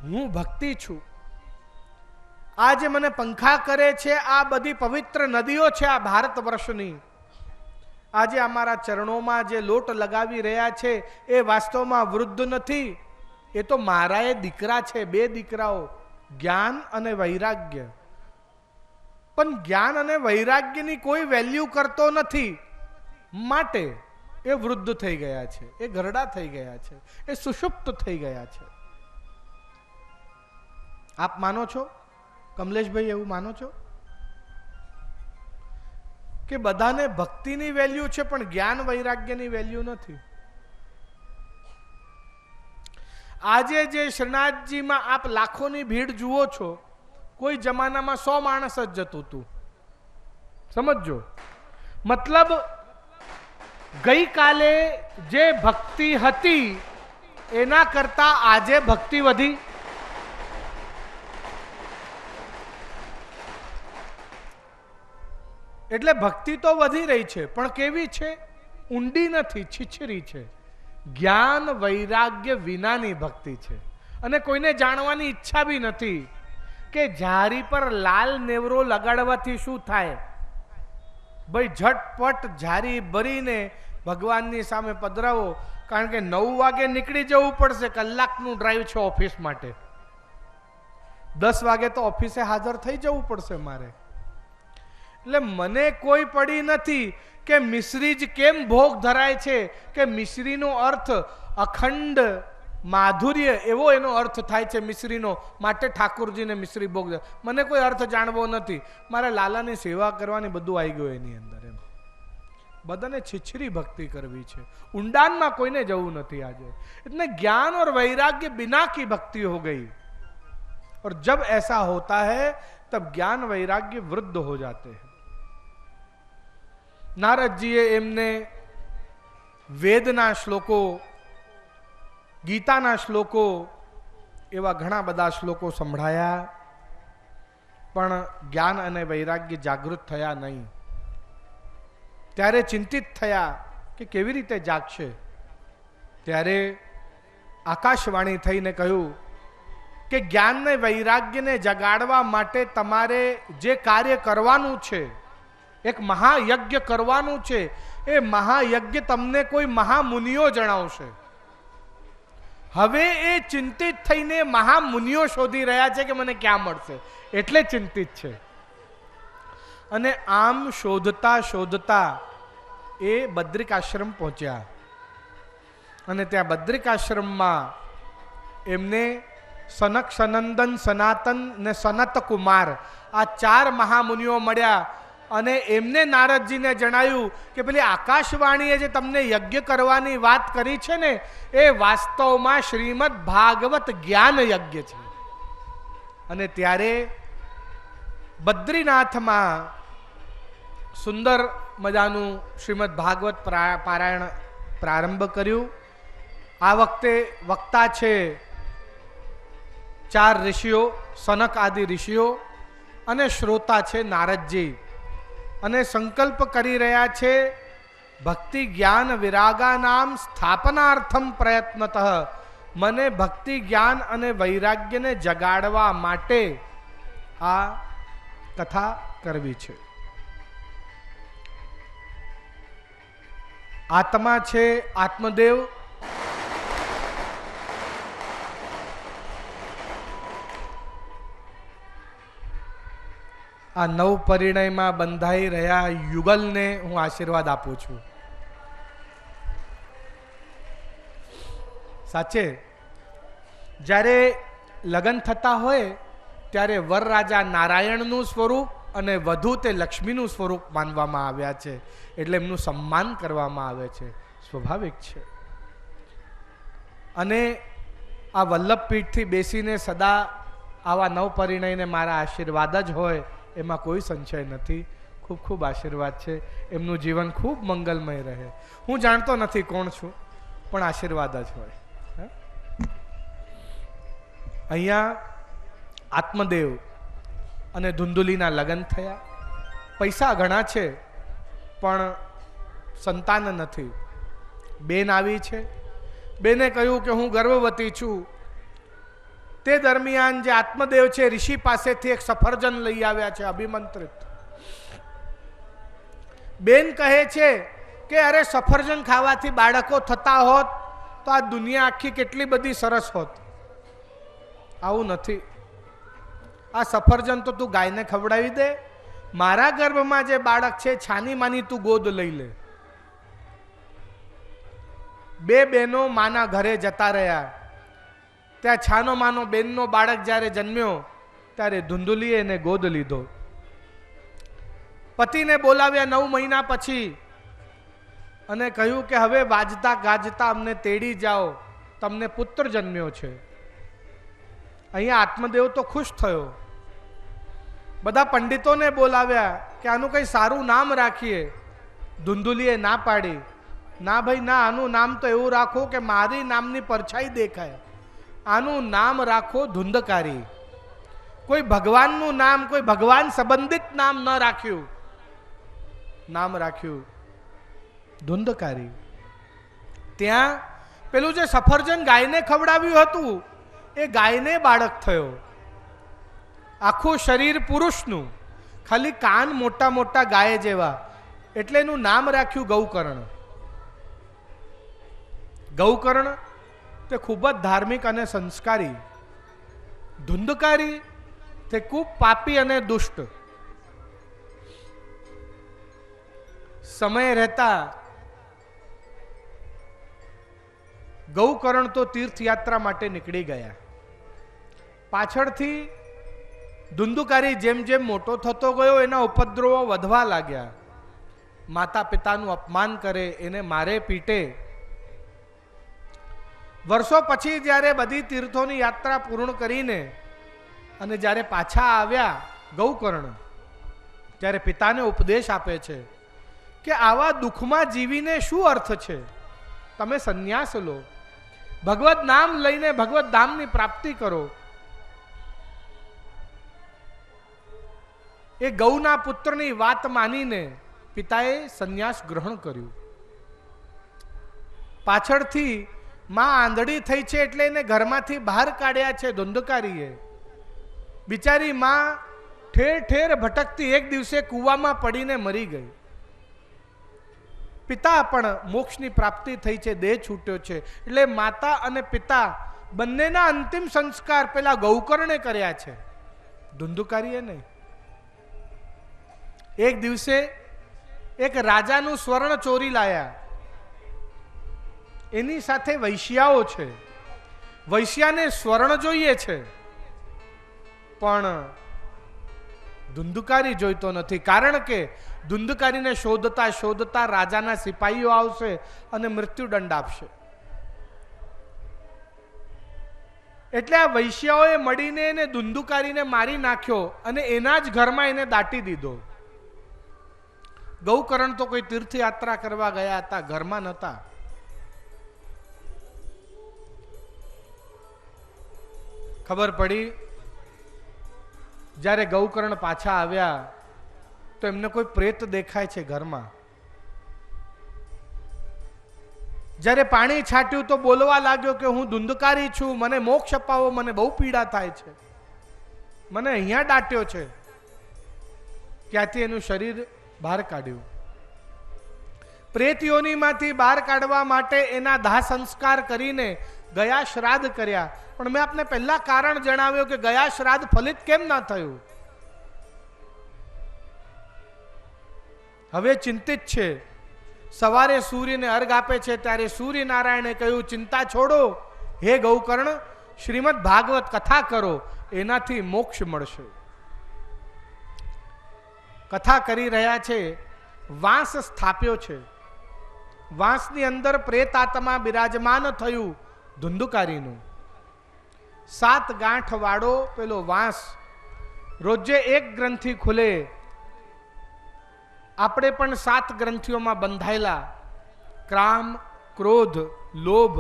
હું ભક્તિ છું. આ જે મને પંખા કરે છે આ બધી પવિત્ર નદીઓ છે આ ભારત વર્ષની. આજે અમારા ચરણોમાં જે લોટ લગાવી રહ્યા છે એ વાસ્તવમાં વૃદ્ધ નથી, એ તો મારા એ દીકરા છે, બે દીકરાઓ, જ્ઞાન અને વૈરાગ્ય. પણ જ્ઞાન અને વૈરાગ્યની કોઈ વેલ્યુ કરતો નથી, માટે એ વૃદ્ધ થઈ ગયા છે, એ ઘરડા થઈ ગયા છે, એ સુષુપ્ત થઈ ગયા છે. આપ માનો છો કમલેશભાઈ, એવું માનો છો કે બધાને ભક્તિની વેલ્યુ છે પણ જ્ઞાન વૈરાગ્યની વેલ્યુ નથી? આજે જે શ્રીનાથજીમાં આપ લાખોની ભીડ જુઓ છો, કોઈ જમાનામાં 100 માણસ જ જતું હતું. સમજો, મતલબ ગઈકાલે જે ભક્તિ હતી એના કરતા આજે ભક્તિ વધી. એટલે ભક્તિ તો વધી રહી છે પણ કેવી છે? ઊંડી નથી, છીછરી છે. જ્ઞાન વૈરાગ્ય વિનાની ભક્તિ છે. અને કોઈને જાણવાની ઈચ્છા બી નથી કે જારી પર લાલ નેવરો લગાડવાથી શું થાય. ભાઈ ઝટપટ જારી ભરીને ભગવાનની સામે પધરાવો, કારણ કે 9 વાગે નીકળી જવું પડશે, કલાકનું ડ્રાઈવ છે ઓફિસ માટે. 10 વાગે તો ઓફિસે હાજર થઈ જવું પડશે મારે. એટલે મને કોઈ પડી નથી કે મિશ્રી જ કેમ ભોગ ધરાય છે, કે મિશ્રીનો અર્થ અખંડ માધુર્ય, એવો એનો અર્થ થાય છે મિશ્રીનો, માટે ઠાકોરજીને મિશ્રી ભોગ. મને કોઈ અર્થ જાણવો નથી, મારે લાલાની સેવા કરવાની બધું આવી ગયું એની અંદર. એમ બધાને છીછરી ભક્તિ કરવી છે, ઊંડાણમાં કોઈને જવું નથી આજે. એટલે ज्ञान और वैराग्य बिना की भक्ति हो गई, और जब ऐसा होता है तब ज्ञान वैराग्य वृद्ध हो जाते हैं. નારદજીએ એમને વેદના શ્લોકો, ગીતાના શ્લોકો, એવા ઘણા બધા શ્લોકો સંભળાયા, પણ જ્ઞાન અને વૈરાગ્ય જાગૃત થયા નહીં. ત્યારે ચિંતિત થયા કે કેવી રીતે જાગશે. ત્યારે આકાશવાણી થઈને કહ્યું કે જ્ઞાન અને વૈરાગ્યને જગાડવા માટે તમારે જે કાર્ય કરવાનું છે, એક મહાયજ્ઞ કરવાનું છે, એ મહાયજ્ઞ તમને કોઈ મહામુનિઓ જણાવશે. હવે એ ચિંતિત થઈને મહામુનિઓ શોધી રહ્યા છે કે મને ક્યાં મળશે, એટલે ચિંતિત છે. અને આમ શોધતા શોધતા એ બદ્રિકાશ્રમ પહોંચ્યા. અને ત્યાં બદ્રિકાશ્રમમાં એમને સનક, સનંદન, સનાતન ને સનત કુમાર, આ 4 મહામુનિઓ મળ્યા. અને એમને નારદજીને જણાવ્યું કે પેલી આકાશવાણીએ જે તમને યજ્ઞ કરવાની વાત કરી છે ને, એ વાસ્તવમાં શ્રીમદ ભાગવત જ્ઞાન યજ્ઞ છે. અને ત્યારે બદ્રીનાથમાં સુંદર મજાનું શ્રીમદ ભાગવત પારાયણ પ્રારંભ કર્યું. આ વખતે વક્તા છે 4 ઋષિઓ, સનક આદિ ઋષિઓ, અને શ્રોતા છે નારદજી. અને સંકલ્પ કરી રહ્યા છે ભક્તિ જ્ઞાન વિરાગાનામ સ્થાપનાર્થમ પ્રયત્નતઃ, મને ભક્તિ જ્ઞાન અને વૈરાગ્યને જગાડવા માટે આ કથા કરવી છે. આત્મા છે આત્મદેવ, આ નવ પરિણયમાં બંધાઈ રહ્યા યુગલને હું આશીર્વાદ આપું છું. સાચે જ્યારે લગ્ન થતા હોય ત્યારે વરરાજા નારાયણનું સ્વરૂપ અને વધુ તે લક્ષ્મીનું સ્વરૂપ માનવામાં આવ્યા છે, એટલે એમનું સન્માન કરવામાં આવે છે, સ્વાભાવિક છે. અને આ વલ્લભપીઠથી બેસીને સદા આવા નવ પરિણયને મારા આશીર્વાદ જ હોય એમાં કોઈ સંશય નથી. ખૂબ ખૂબ આશીર્વાદ છે. એમનું જીવન ખૂબ મંગલમય રહે. હું જાણતો નથી કોણ છું, પણ આશીર્વાદ જ હોય. અહીંયા આત્મદેવ અને ધુંધુલીના લગ્ન થયા. પૈસા ઘણા છે પણ સંતાન નથી. બેન આવી છે. બેને કહ્યું કે હું ગર્ભવતી છું. તે દરમિયાન જે આત્મદેવ છે ઋષિ પાસેથી એક સફરજન લઈ આવ્યા છે અભિમંત્રિત. બેન કહે છે કે અરે સફરજન ખાવાથી બાળકો થતા હોત તો આ દુનિયા આખી કેટલી બધી સરસ હોત. આવું નથી. આ સફરજન તો તું ગાયને ખવડાવી દે. મારા ગર્ભમાં જે બાળક છે છાની માની તું ગોદ લઈ લે. બે બહેનો માના ઘરે જતા રહ્યા. ત્યાં છાનો માનો બેનનો બાળક જ્યારે જન્મ્યો ત્યારે ધુંધુલીએ એને ગોદ લીધો. પતિને બોલાવ્યા 9 મહિના પછી અને કહ્યું કે હવે વાજતા ગાજતા અમને તેડી જાઓ, તમને પુત્ર જન્મ્યો છે. અહીંયા આત્મદેવ તો ખુશ થયો. બધા પંડિતોને બોલાવ્યા કે આનું કંઈ સારું નામ રાખીએ. ધુંધુલીએ ના પાડી. ના ભાઈ ના, આનું નામ તો એવું રાખો કે મારી નામની પરછાઈ દેખાય. આનું નામ રાખો ધુંધકારી. કોઈ ભગવાનનું નામ, કોઈ ભગવાન સંબંધિત નામ ન રાખ્યું. નામ રાખ્યું ધુંધકારી. ત્યાં પેલું જે સફરજન ગાયને ખવડાવ્યું હતું એ ગાયને બાળક થયો. આખું શરીર પુરુષનું, ખાલી કાન મોટા મોટા ગાય જેવા, એટલે એનું નામ રાખ્યું ગૌકર્ણ. ગૌકર્ણ તે ખૂબ જ ધાર્મિક અને સંસ્કારી. ધુંધકારી તે ખૂબ પાપી અને દુષ્ટ. સમય રહેતા ગૌકર્ણ તો તીર્થયાત્રા માટે નીકળી ગયા. પાછળથી ધુંધુકારી જેમ જેમ મોટો થતો ગયો એના ઉપદ્રવો વધવા લાગ્યા. માતા પિતાનું અપમાન કરે, એને મારે પીટે. વર્ષો પછી જ્યારે બધી તીર્થોની યાત્રા પૂર્ણ કરીને અને જ્યારે પાછા આવ્યા ગૌકર્ણ, ત્યારે પિતાને ઉપદેશ આપે છે કે આવા દુઃખમાં જીવીને શું અર્થ છે? તમે સંન્યાસ લો, ભગવત નામ લઈને ભગવત ધામની પ્રાપ્તિ કરો. એ ગૌના પુત્રની વાત માનીને પિતાએ સંન્યાસ ગ્રહણ કર્યું. પાછળથી માં આંધળી થઈ છે એટલે એને ઘરમાંથી બહાર કાઢ્યા છે ધુંધકારીએ. બિચારી માં ઠેર ઠેર ભટકતી એક દિવસે કૂવામાં પડીને મરી ગઈ. પિતા પણ મોક્ષની પ્રાપ્તિ થઈ છે, દેહ છૂટ્યો છે. એટલે માતા અને પિતા બંનેના અંતિમ સંસ્કાર પેલા ગૌકર્ણે કર્યા છે, ધુંધુકારીએ નહીં. એક દિવસે એક રાજાનું સ્વર્ણ ચોરી લાયા. એની સાથે વૈશ્યાઓ છે. વૈશ્યાને સ્વર્ણ જોઈએ છે પણ ધુંધુકારી જોઈતો નથી. કારણ કે ધુંધુકારીને શોધતા શોધતા રાજાના સિપાહીઓ આવશે અને મૃત્યુદંડ આપશે. એટલે આ વૈશ્યાઓએ મળીને એને ધુંધુકારીને મારી નાખ્યો અને એના જ ઘરમાં એને દાટી દીધો. ગૌકર્ણ તો કોઈ તીર્થયાત્રા કરવા ગયા હતા, ઘરમાં નહોતા. ખબર પડી જ્યારે ગૌકર્ણ પાછા આવ્યા તો એમને કોઈ પ્રેત દેખાય છે ઘરમાં. જ્યારે પાણી છાટ્યું તો બોલવા લાગ્યો કે હું ધુંધકારી છું, મને મોક્ષ અપાવો, મને બહુ પીડા થાય છે, મને અહીંયા દાટ્યો છે. ત્યાંથી એનું શરીર બહાર કાઢ્યું. પ્રેત યોનિમાંથી બહાર કાઢવા માટે એના દાહ સંસ્કાર કરીને ગયા શ્રાદ્ધ કર્યા. પણ મેં આપને પહેલા કારણ જણાવ્યું કે ગયા શ્રાદ્ધ ફલિત કેમ ના થયું. હવે ચિંતિત છે. સવારે સૂર્યને અર્ઘ આપે છે ત્યારે સૂર્યનારાયણે કહ્યું, ચિંતા છોડો હે ગૌકર્ણ, શ્રીમદ ભાગવત કથા કરો, એનાથી મોક્ષ મળશે. કથા કરી રહ્યા છે. વાંસ સ્થાપ્યો છે. વાંસની અંદર પ્રેત આત્મા બિરાજમાન થયું ધુંધુકારીનું. 7 ગાંઠ વાળો પેલો વાંસ, રોજે એક ગ્રંથિ ખુલે. આપણે પણ 7 ગ્રંથિઓમાં બંધાયેલા: ક્રામ, ક્રોધ, લોભ,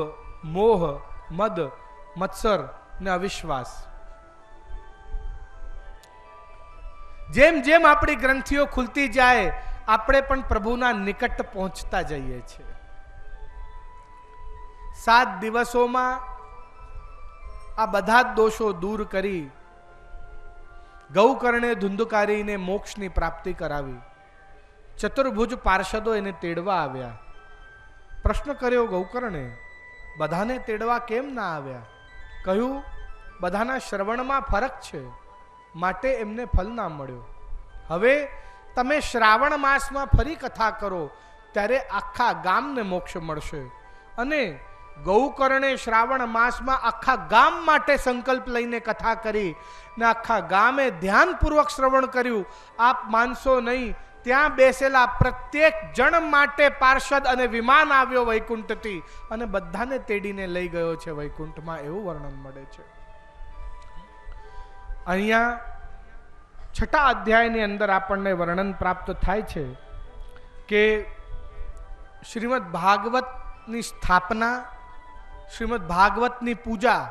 મોહ, મદ, મત્સર ને અવિશ્વાસ. જેમ જેમ આપણી ગ્રંથિઓ ખુલતી જાય આપણે પણ પ્રભુના નિકટ પહોંચતા જઈએ છીએ. 7 દિવસોમાં આ બધા જ દોષો દૂર કરી ગૌકર્ણે ધુંધુકારીને મોક્ષની પ્રાપ્તિ કરાવી. ચતુર્ભુજ પાર્ષદો એને તેડવા આવ્યા. પ્રશ્ન કર્યો ગૌકર્ણે, બધાને તેડવા કેમ ના આવ્યા? કહ્યું, બધાના શ્રવણમાં ફરક છે માટે એમને ફલ ના મળ્યો. હવે તમે શ્રાવણ માસમાં ફરી કથા કરો ત્યારે આખા ગામને મોક્ષ મળશે. અને ગૌકર્ણે શ્રાવણ માસમાં આખા ગામ માટે સંકલ્પ લઈને કથા કરી ને આખા ગામે ધ્યાનપૂર્વક શ્રવણ કર્યું. આપ માનશો નહીં, ત્યાં બેસેલા પ્રત્યેક જણ માટે પાર્ષદ અને વિમાન આવ્યો વૈકુંઠથી અને બધાને તેડીને લઈ ગયો છે વૈકુંઠમાં, એવું વર્ણન મળે છે. અહીંયા 6 અધ્યાયની અંદર આપણને વર્ણન પ્રાપ્ત થાય છે કે શ્રીમદ ભાગવતની સ્થાપના, શ્રીમદ ભાગવતની પૂજા,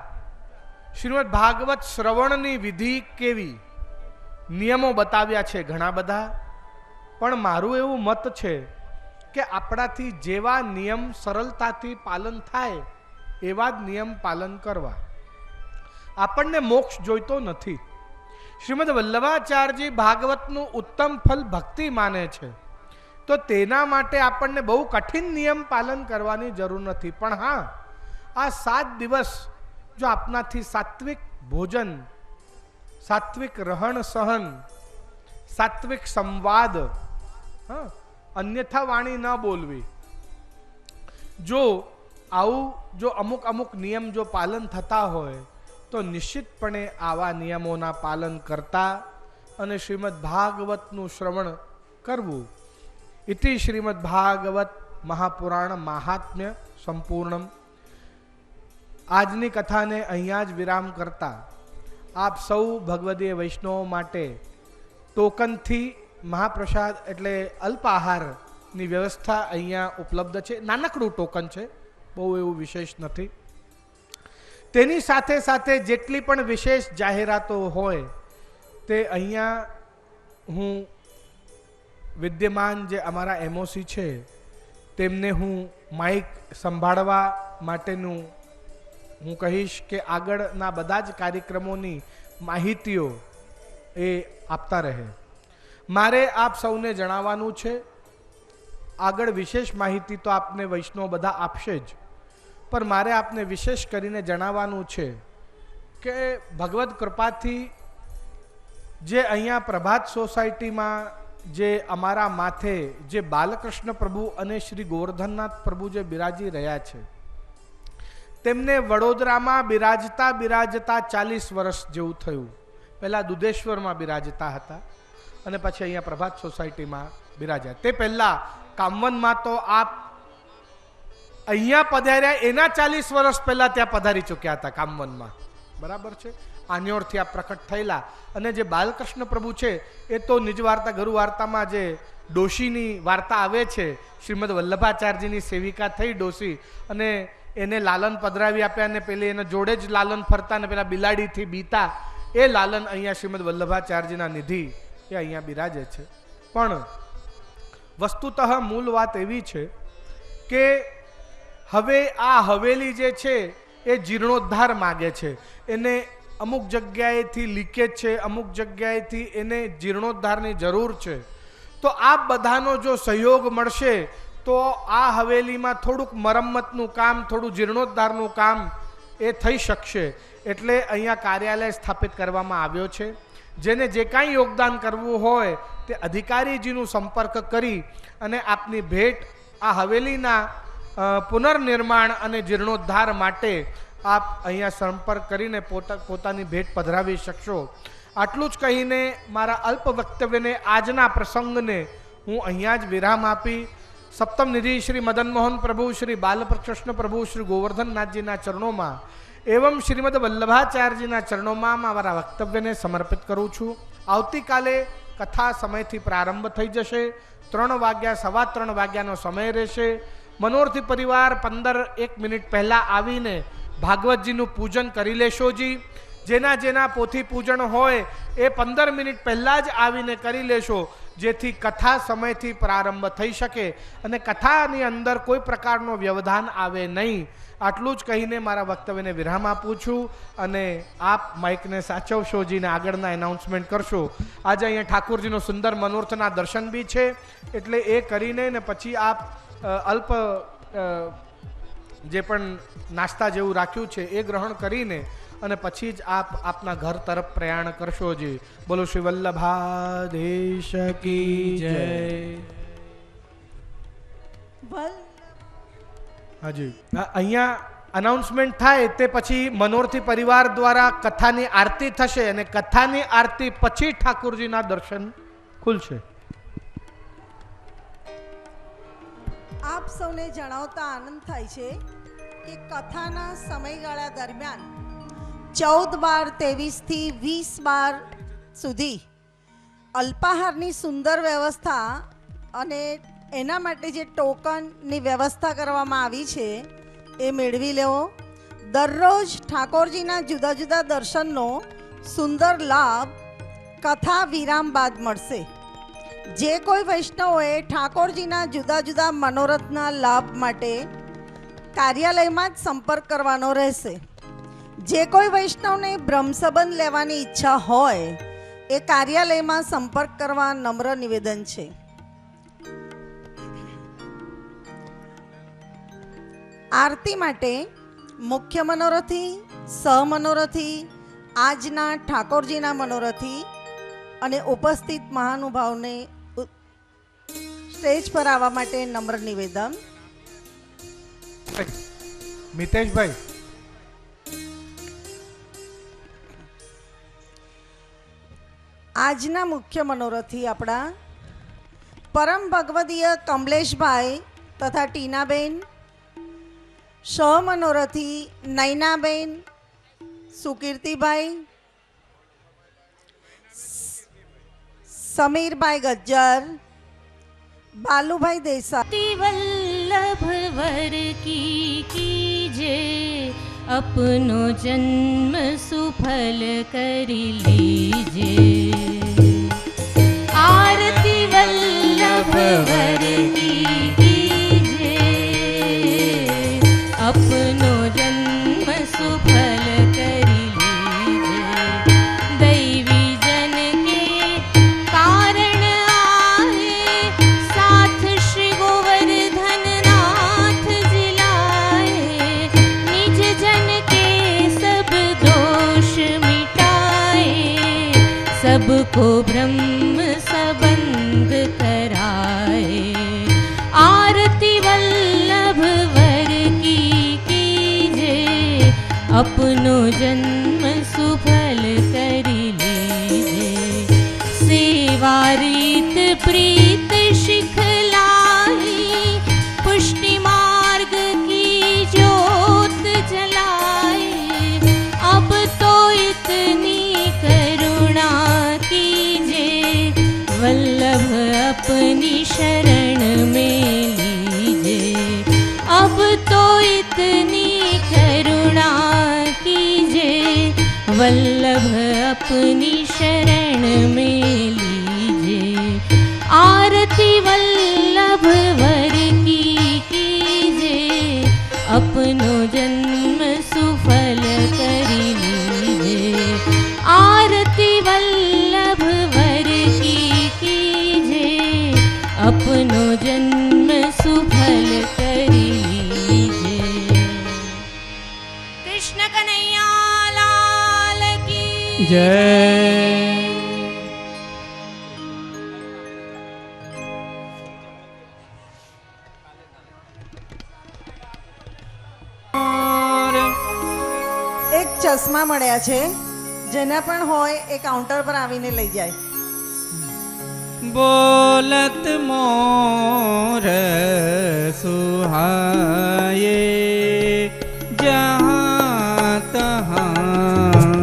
શ્રીમદ ભાગવત શ્રવણની વિધિ કેવી, નિયમો બતાવ્યા છે ઘણા બધા. પણ મારું એવું મત છે કે આપણાથી જેવા નિયમ સરળતાથી પાલન થાય એવા જ નિયમ પાલન કરવા. આપણને મોક્ષ જોઈતો નથી. શ્રીમદ વલ્લભાચાર્યજી ભાગવતનું ઉત્તમ ફલ ભક્તિ માને છે, તો તેના માટે આપણને બહુ કઠિન નિયમ પાલન કરવાની જરૂર નથી. પણ હા, આ 7 દિવસ જો આપનાથી સાત્વિક ભોજન, સાત્વિક રહન સહન, સાત્વિક સંવાદ, અન્યથા વાણી ન બોલવી, જો આવું જો અમુક નિયમ જો પાલન થતા હોય તો નિશ્ચિતપણે આવા નિયમોના પાલન કરતા અને શ્રીમદ ભાગવતનું શ્રવણ કરવું. ઇતિ શ્રીમદ ભાગવત મહાપુરાણ મહાત્મ્ય સંપૂર્ણમ. આજની કથાને અહીંયા જ વિરામ કરતા આપ સૌ ભગવદીય વૈષ્ણવો માટે ટોકનથી મહાપ્રસાદ એટલે અલ્પાહારની વ્યવસ્થા અહીંયા ઉપલબ્ધ છે. નાનકડું ટોકન છે, બહુ એવું વિશેષ નથી. તેની સાથે સાથે જેટલી પણ વિશેષ જાહેરાતો હોય તે અહીંયા હું વિદ્યમાન જે અમારા એમઓસી છે તેમને હું માઇક સંભાળવા માટેનું હું કહીશ કે આગળના બધા જ કાર્યક્રમોની માહિતીઓ એ આપતા રહે. મારે આપ સૌને જણાવવાનું છે, આગળ વિશેષ માહિતી તો આપને વૈષ્ણવ બધા આપશે જ, પણ મારે આપને વિશેષ કરીને જણાવવાનું છે કે ભગવદ કૃપાથી જે અહીંયા પ્રભાત સોસાયટીમાં જે અમારા માથે જે બાલકૃષ્ણ પ્રભુ અને શ્રી ગોવર્ધનનાથ પ્રભુ જે બિરાજી રહ્યા છે, તેમને વડોદરામાં બિરાજતા 40 વર્ષ જેવું થયું. પહેલાં દુધેશ્વરમાં બિરાજતા હતા અને પછી અહીંયા પ્રભાત સોસાયટીમાં બિરાજ્યા. તે પહેલાં કામવનમાં તો આપ અહીંયા પધાર્યા એના 40 વર્ષ પહેલાં ત્યાં પધારી ચૂક્યા હતા કામવનમાં, બરાબર છે. આન્યોરથી આ પ્રકટ થયેલા. અને જે બાલકૃષ્ણ પ્રભુ છે એ તો નિજ વાર્તા ગુરુ વાર્તામાં જે ડોશીની વાર્તા આવે છે, શ્રીમદ વલ્લભાચાર્યજીની સેવિકા થઈ ડોશી અને એને લાલન પધરાવી આપ્યા અને પેલી એને જોડે જ લાલન ફરતા ને પેલા બિલાડીથી બીતા, એ લાલન અહીંયા શ્રીમદ વલ્લભાચાર્યજીના નિધિ એ અહીંયા બિરાજે છે. પણ વસ્તુતઃ મૂળ વાત એવી છે કે હવે આ હવેલી જે છે એ જીર્ણોદ્ધાર માગે છે. એને અમુક જગ્યાએથી લીકેજ છે, અમુક જગ્યાએથી એને જીર્ણોદ્ધારની જરૂર છે. તો આ બધાનો જો સહયોગ મળશે તો આ હવેલીમાં થોડુંક મરમ્મતનું કામ, થોડું જીર્ણોદ્ધારનું કામ એ થઈ શકશે. એટલે અહીંયા કાર્યાલય સ્થાપિત કરવામાં આવ્યો છે. જેને જે કાંઈ યોગદાન કરવું હોય તે અધિકારીજીનું સંપર્ક કરી અને આપની ભેટ આ હવેલીના પુનર્નિર્માણ અને જીર્ણોદ્ધાર માટે આપ અહીંયા સંપર્ક કરીને પોતાની ભેટ પધરાવી શકશો. આટલું જ કહીને મારા અલ્પ વક્તવ્યને, આજના પ્રસંગને હું અહીંયા જ વિરામ આપી સપ્તમ નિધિ શ્રી મદન મોહન પ્રભુ, શ્રી બાલકૃષ્ણ પ્રભુ, શ્રી ગોવર્ધનનાથજીના ચરણોમાં એવં શ્રીમદ વલ્લભાચાર્યજીના ચરણોમાં મારા વક્તવ્યને સમર્પિત કરું છું. આવતીકાલે કથા સમયથી પ્રારંભ થઈ જશે. 3 વાગ્યા, 3:15 વાગ્યાનો સમય રહેશે. મનોરથી પરિવાર 15-1 મિનિટ પહેલાં આવીને ભાગવતજીનું પૂજન કરી લેશોજી. જેના પોથી પૂજન હોય એ 15 મિનિટ પહેલાં જ આવીને કરી લેશો, જેથી કથા સમયથી પ્રારંભ થઈ શકે અને કથાની અંદર કોઈ પ્રકારનો વ્યવધાન આવે નહીં. આટલું જ કહીને મારા વક્તવ્યને વિરામ આપું છું અને આપ માઇકને સાચવશોજીને આગળના એનાઉન્સમેન્ટ કરશો. આજે અહીંયા ઠાકોરજીનો સુંદર મનોરથના દર્શન બી છે, એટલે એ કરીને ને પછી આપ અલ્પ જે પણ નાસ્તા જેવું રાખ્યું છે એ ગ્રહણ કરીને અને પછી જ આપ આપના ઘર તરફ પ્રયાણ કરશો. જી બોલો શ્રી વલ્લભાધીશ કી જય. હાજી, અહીંયા અનાઉન્સમેન્ટ થાય તે પછી મનોરથી પરિવાર દ્વારા કથાની આરતી થશે અને કથાની આરતી પછી ઠાકોરજીના દર્શન ખુલશે. આપ સૌને જણાવતા આનંદ થાય છે કે કથાના સમયગાળા દરમિયાન 14/12 થી 20/12 સુધી અલ્પાહારની સુંદર વ્યવસ્થા અને એના માટે જે ટોકનની વ્યવસ્થા કરવામાં આવી છે એ મેળવી લેવો. દરરોજ ઠાકોરજીના જુદા જુદા દર્શનનો સુંદર લાભ કથા વિરામ બાદ મળશે. જે કોઈ વૈષ્ણવોએ ઠાકોરજીના જુદા જુદા મનોરથના લાભ માટે કાર્યાલયમાં જ સંપર્ક કરવાનો રહેશે. જે કોઈ વૈષ્ણવને બ્રહ્મસંબંધ લેવાની ઈચ્છા હોય એ કાર્યાલયમાં સંપર્ક કરવા નમ્ર નિવેદન છે. આરતી માટે મુખ્ય મનોરથી, સહમનોરથી, આજના ઠાકોરજીના મનોરથી અને ઉપસ્થિત મહાનુભાવને સ્ટેજ પર આવવા માટે નમ્ર નિવેદન. મિતેશભાઈ, આજના મુખ્ય મનોરથી આપણા પરમ ભગવદીય કમલેશભાઈ તથા ટીનાબેન, સહમનોરથી નૈનાબેન, સુકીર્તિભાઈ, સમીરભાઈ ગજ્જર, બાલુભાઈ દેસાઈ. वल्लभ वर की कीजे अपनो जन्म सुफल कर लीजे. आरती वल्लभ वर की कीजे अपनो जन्म सुफल कर लीजे. दैवी जन के कारण आए साथ श्री गोवर्धन नाथ जिलाए. निज जन के सब दोष मिटाए सबको ब्रह्म संबंध कराए. आरती वल्लभ वर की कीजे अपनो जन्म सुफल कर लीजे. सेवा रीत प्रीत शिखलाई पुष्टि मार्ग की ज्योत जलाए. अब तो इतनी करुणा कीजे वल्लभ अपनी शरण में लीजे. अब तो इतनी करुणा कीजे वल्लभ अपनी शरण में लीजे. आरती वल्लभ वर की कीजे જય એક ચશ્મા મળ્યા છે, જેના પણ હોય એ કાઉન્ટર પર આવીને લઈ જાય. બોલત મોર સુહાયે જહાં તહાં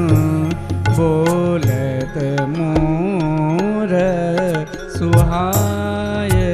બોલત મોર સુહાયે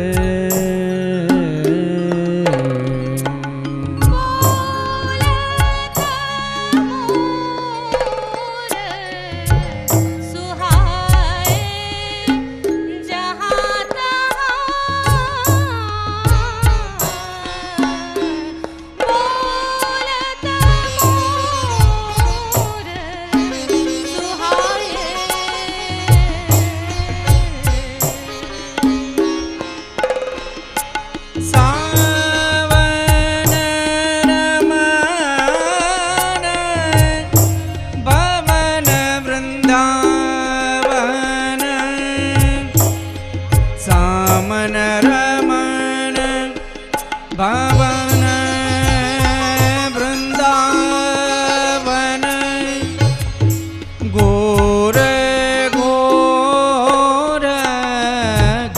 ભવન વૃંદાવન ઘોર ઘોર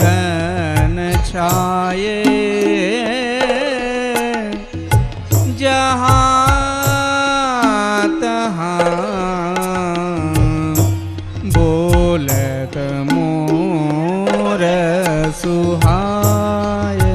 ઘન છાયે જહાં તહાં બોલત મોર સુહાય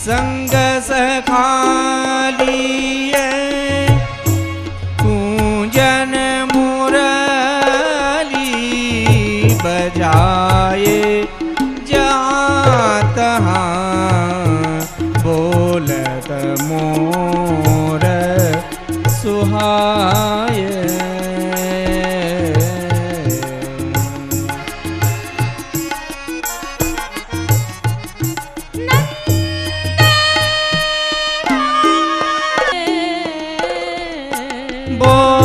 સંગ સખાલીએ કુંજન મુરલી બજાયે જહાં તહાં બોલત મોર સુહાય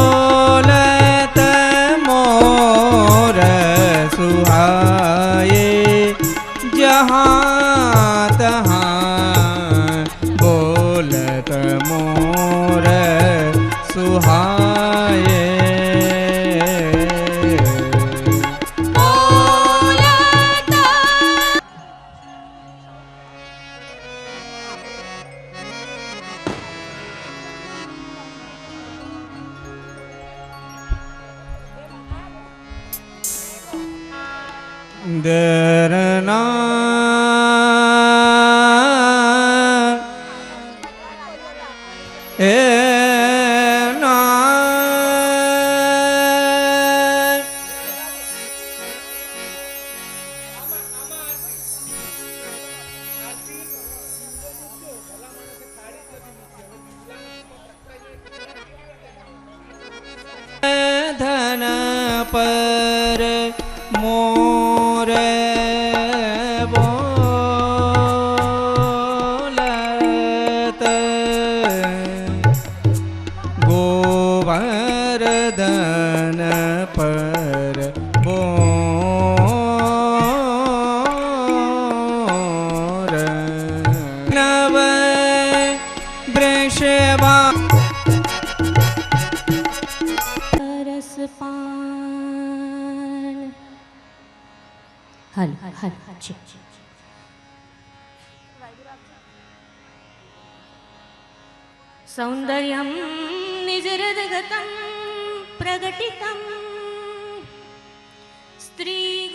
બોલત મોર સુહાયે જહાં તહાં બોલત મોર સુહાયે દરના એ પર મોર બોલત ગોવર્ધન પર મોર નવ વૃષભા રસપાન હાલ હાલ છે સૌંદર્યમ નિજરદગતમ પ્રગટિતમ સ્ત્રી